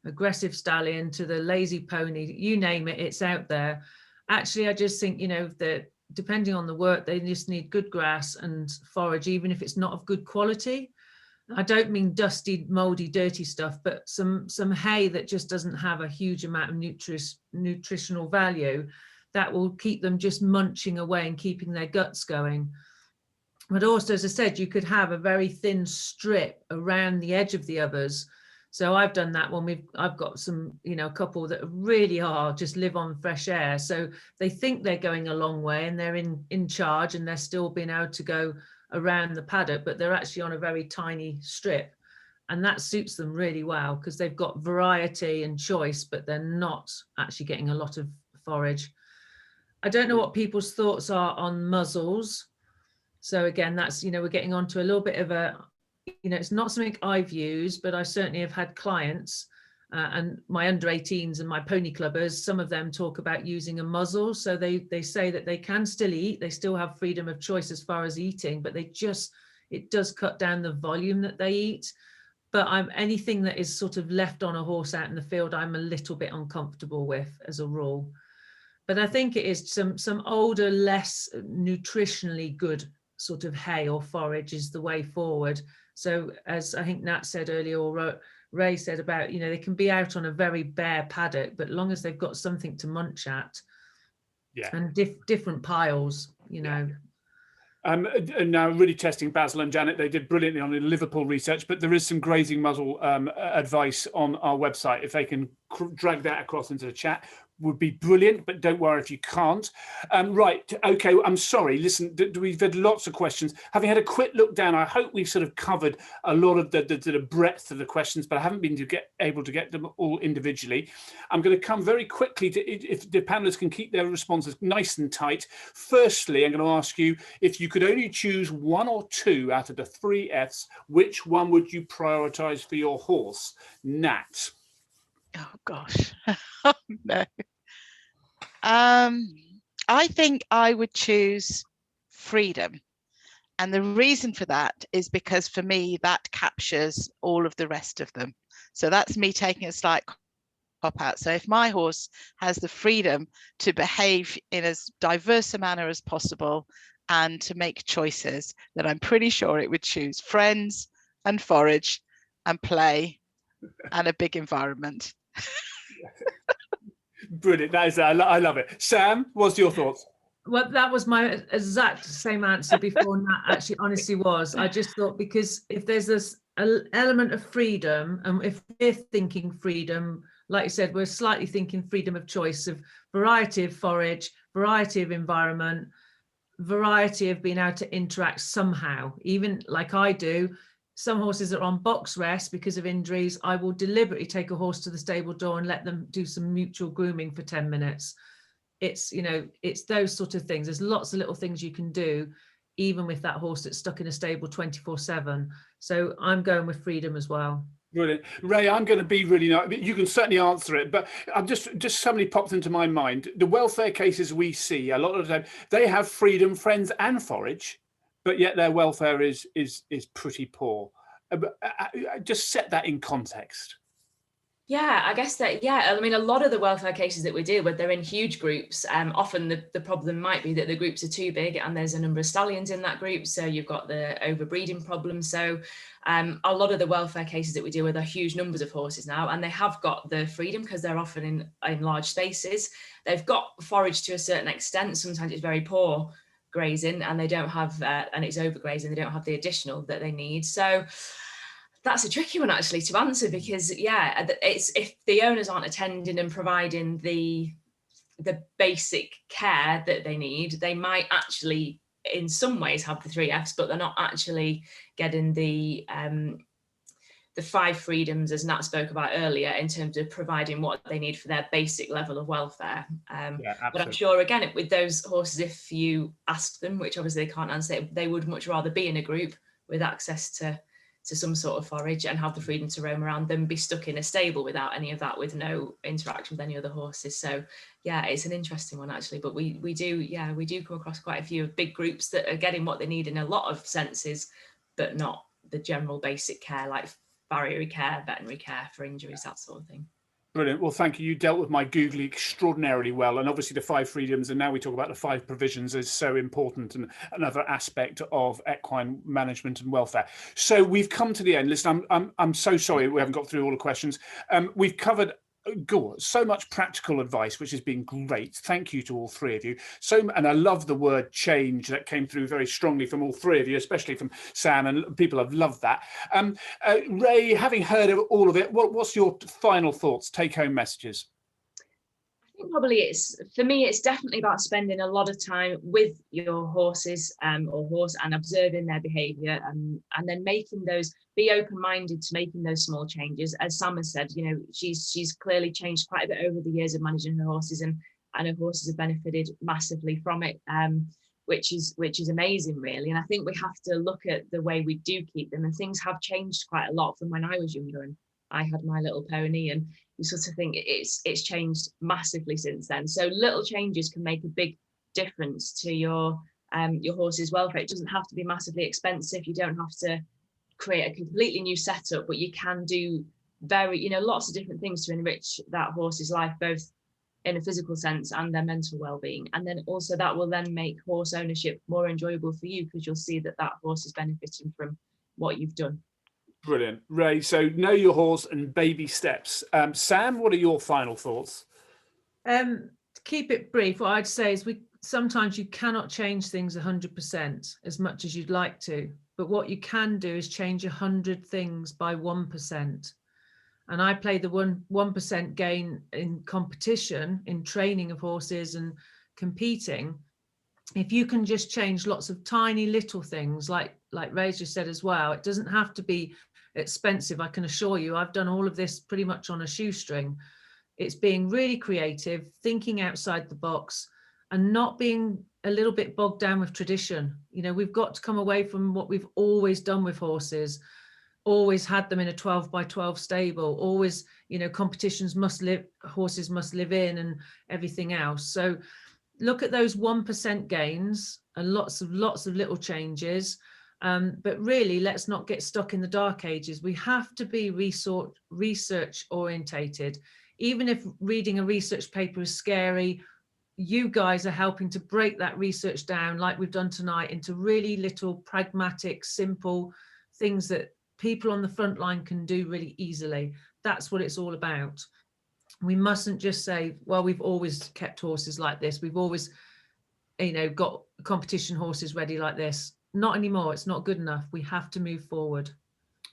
aggressive stallion to the lazy pony, you name it, it's out there. Actually, I just think, you know, that depending on the work, they just need good grass and forage, even if it's not of good quality. I don't mean dusty, moldy, dirty stuff, but some hay that just doesn't have a huge amount of nutritional value that will keep them just munching away and keeping their guts going. But also, as I said, you could have a very thin strip around the edge of the others. So I've done that when I've got some, you know, a couple that really are just live on fresh air. So they think they're going a long way and they're in charge and they're still being able to go around the paddock, but they're actually on a very tiny strip, and that suits them really well because they've got variety and choice, but they're not actually getting a lot of forage. I don't know what people's thoughts are on muzzles. So again, that's, you know, we're getting onto a little bit of a, you know, it's not something I've used, but I certainly have had clients and my under 18s and my pony clubbers, some of them talk about using a muzzle. So they say that they can still eat, they still have freedom of choice as far as eating, but it does cut down the volume that they eat. But anything that is sort of left on a horse out in the field, I'm a little bit uncomfortable with as a rule. But I think it is some older, less nutritionally good sort of hay or forage is the way forward. So as I think Nat said earlier, or Rae said about, you know, they can be out on a very bare paddock, but long as they've got something to munch at, yeah, and different piles, you know. And now really testing Basil and Janet, they did brilliantly on the Liverpool research, but there is some grazing muzzle advice on our website. If they can drag that across into the chat, would be brilliant, but don't worry if you can't. Right, okay, I'm sorry, listen, we've had lots of questions. Having had a quick look down, I hope we've sort of covered a lot of the breadth of the questions, but I haven't been able to get them all individually. I'm going to come very quickly to, if the panelists can keep their responses nice and tight. Firstly, I'm going to ask you, if you could only choose one or two out of the 3 Fs, which one would you prioritize for your horse? Nat. Oh gosh. Oh, no. I think I would choose freedom. And the reason for that is because for me, that captures all of the rest of them. So that's me taking a slight cop out. So if my horse has the freedom to behave in as diverse a manner as possible and to make choices, then I'm pretty sure it would choose friends and forage and play and a big environment. Brilliant. That is, I love it. Sam, what's your thoughts? Well, that was my exact same answer before Nat actually honestly was. I just thought, because if there's this element of freedom, and if we're thinking freedom, like you said, we're slightly thinking freedom of choice, of variety of forage, variety of environment, variety of being able to interact somehow, even like I do. Some horses are on box rest because of injuries. I will deliberately take a horse to the stable door and let them do some mutual grooming for 10 minutes. It's, you know, it's those sort of things. There's lots of little things you can do, even with that horse that's stuck in a stable 24/7. So I'm going with freedom as well. Brilliant. Rae, I'm going to be really nice. You can certainly answer it, but I'm just suddenly popped into my mind. The welfare cases we see, a lot of the time, they have freedom, friends and forage, but yet their welfare is pretty poor. Just set that in context. Yeah, I guess that, yeah, I mean, a lot of the welfare cases that we deal with, they're in huge groups. Often the problem might be that the groups are too big and there's a number of stallions in that group. So you've got the overbreeding problem. So a lot of the welfare cases that we deal with are huge numbers of horses now, and they have got the freedom because they're often in large spaces. They've got forage to a certain extent. Sometimes it's very poor grazing and they don't have, and it's overgrazing, they don't have the additional that they need. So that's a tricky one actually to answer, because yeah, it's if the owners aren't attending and providing the basic care that they need, they might actually in some ways have the 3Fs, but they're not actually getting the 5 freedoms, as Nat spoke about earlier, in terms of providing what they need for their basic level of welfare. But I'm sure, again, with those horses, if you ask them, which obviously they can't answer, they would much rather be in a group with access to some sort of forage and have the freedom to roam around than be stuck in a stable without any of that, with no interaction with any other horses. So yeah, it's an interesting one actually, but we do come across quite a few big groups that are getting what they need in a lot of senses, but not the general basic care like farriery care, veterinary care for injuries, that sort of thing. Brilliant. Well, thank you. You dealt with my googly extraordinarily well. And obviously the 5 freedoms, and now we talk about the 5 provisions, is so important and another aspect of equine management and welfare. So we've come to the end. Listen, I'm so sorry we haven't got through all the questions. We've covered so much practical advice, which has been great. Thank you to all 3 of you. And I love the word change that came through very strongly from all 3 of you, especially from Sam, and people have loved that. Rae, having heard of all of it, what's your final thoughts, take-home messages? I think probably for me, it's definitely about spending a lot of time with your horses or horse and observing their behavior, and then be open-minded to making those small changes. As Sam has said, she's clearly changed quite a bit over the years of managing her horses, and her horses have benefited massively from it, which is amazing, really. And I think we have to look at the way we do keep them, and things have changed quite a lot from when I was younger and I had my little pony, and you sort of think it's changed massively since then. So little changes can make a big difference to your horse's welfare. It doesn't have to be massively expensive. You don't have to create a completely new setup, but you can do lots of different things to enrich that horse's life, both in a physical sense and their mental well-being. And then also that will then make horse ownership more enjoyable for you, because you'll see that horse is benefiting from what you've done. Brilliant, Rae. So know your horse and baby steps. Sam, what are your final thoughts? To keep it brief, what I'd say is sometimes you cannot change things 100% as much as you'd like to, but what you can do is change 100 things by 1%. And I play the 1% gain in competition, in training of horses and competing. If you can just change lots of tiny little things, like Rae just said as well, it doesn't have to be expensive. I can assure you, I've done all of this pretty much on a shoestring. It's being really creative, thinking outside the box, and not being a little bit bogged down with tradition. We've got to come away from what we've always done with horses, always had them in a 12 by 12 stable, always, competitions horses must live in, and everything else. So look at those 1% gains and lots of little changes. But really, let's not get stuck in the dark ages. We have to be research orientated. Even if reading a research paper is scary, you guys are helping to break that research down, like we've done tonight, into really little pragmatic, simple things that people on the front line can do really easily. That's what it's all about. We mustn't just say, well, we've always kept horses like this. We've always, got competition horses ready like this. Not anymore. It's not good enough. We have to move forward.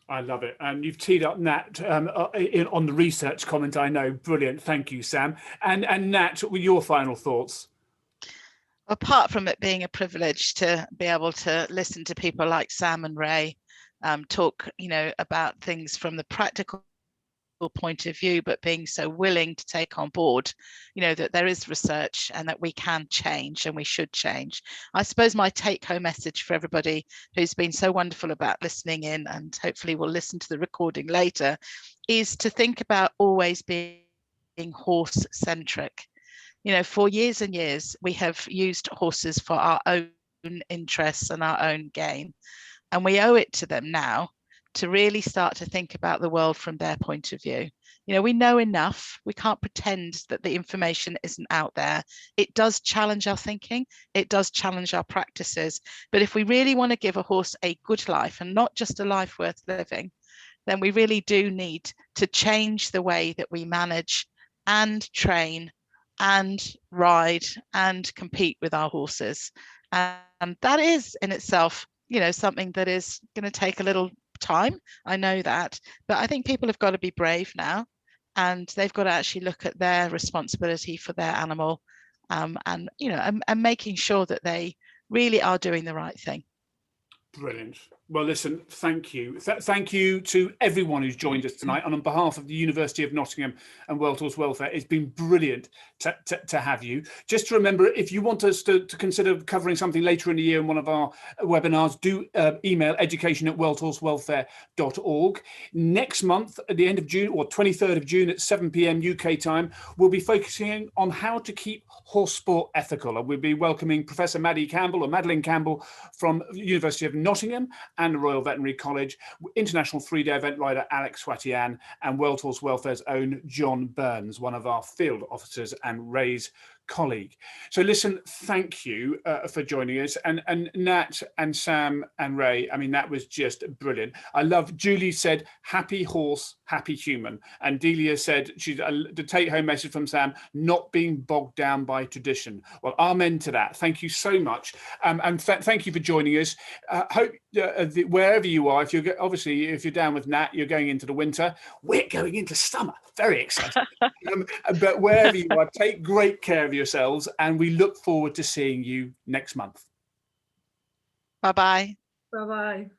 I love it. And you've teed up Nat on the research comment, I know. Brilliant. Thank you, Sam. And Nat, what were your final thoughts? Apart from it being a privilege to be able to listen to people like Sam and Rae talk, about things from the practical point of view, but being so willing to take on board, that there is research and that we can change and we should change. I suppose my take-home message for everybody who's been so wonderful about listening in, and hopefully will listen to the recording later, is to think about always being horse-centric. For years and years, we have used horses for our own interests and our own gain, and we owe it to them now to really start to think about the world from their point of view. You know, we know enough. We can't pretend that the information isn't out there. It does challenge our thinking. It does challenge our practices. But if we really want to give a horse a good life and not just a life worth living, then we really do need to change the way that we manage and train and ride and compete with our horses. And that is in itself, you know, something that is going to take a little time. I know that, but I think people have got to be brave now, and they've got to actually look at their responsibility for their animal, and you know, and making sure that they really are doing the right thing. Brilliant. Well, listen, thank you. Thank you to everyone who's joined us tonight. And on behalf of the University of Nottingham and World Horse Welfare, it's been brilliant to have you. Just to remember, if you want us to consider covering something later in the year in one of our webinars, do email education@wellhorsewelfare.org. Next month, at the end of June, or 23rd of June at 7 p.m. UK time, we'll be focusing on how to keep horse sport ethical. And we'll be welcoming Professor Madeline Campbell from University of Nottingham and the Royal Veterinary College, international 3-day event rider Alex Swatian, and World Horse Welfare's own John Burns, one of our field officers and Rae's colleague. So listen, thank you for joining us, and Nat and Sam and Rae. I mean, that was just brilliant. I love, Julie said, happy horse, happy human, and Delia said, she's the take-home message from Sam, not being bogged down by tradition. Well, amen to that. Thank you so much, and thank you for joining us. Hope wherever you are, if you're down with Nat, you're going into the winter. We're going into summer. Very exciting. But wherever you are, take great care of yourselves, and we look forward to seeing you next month. Bye-bye. Bye-bye.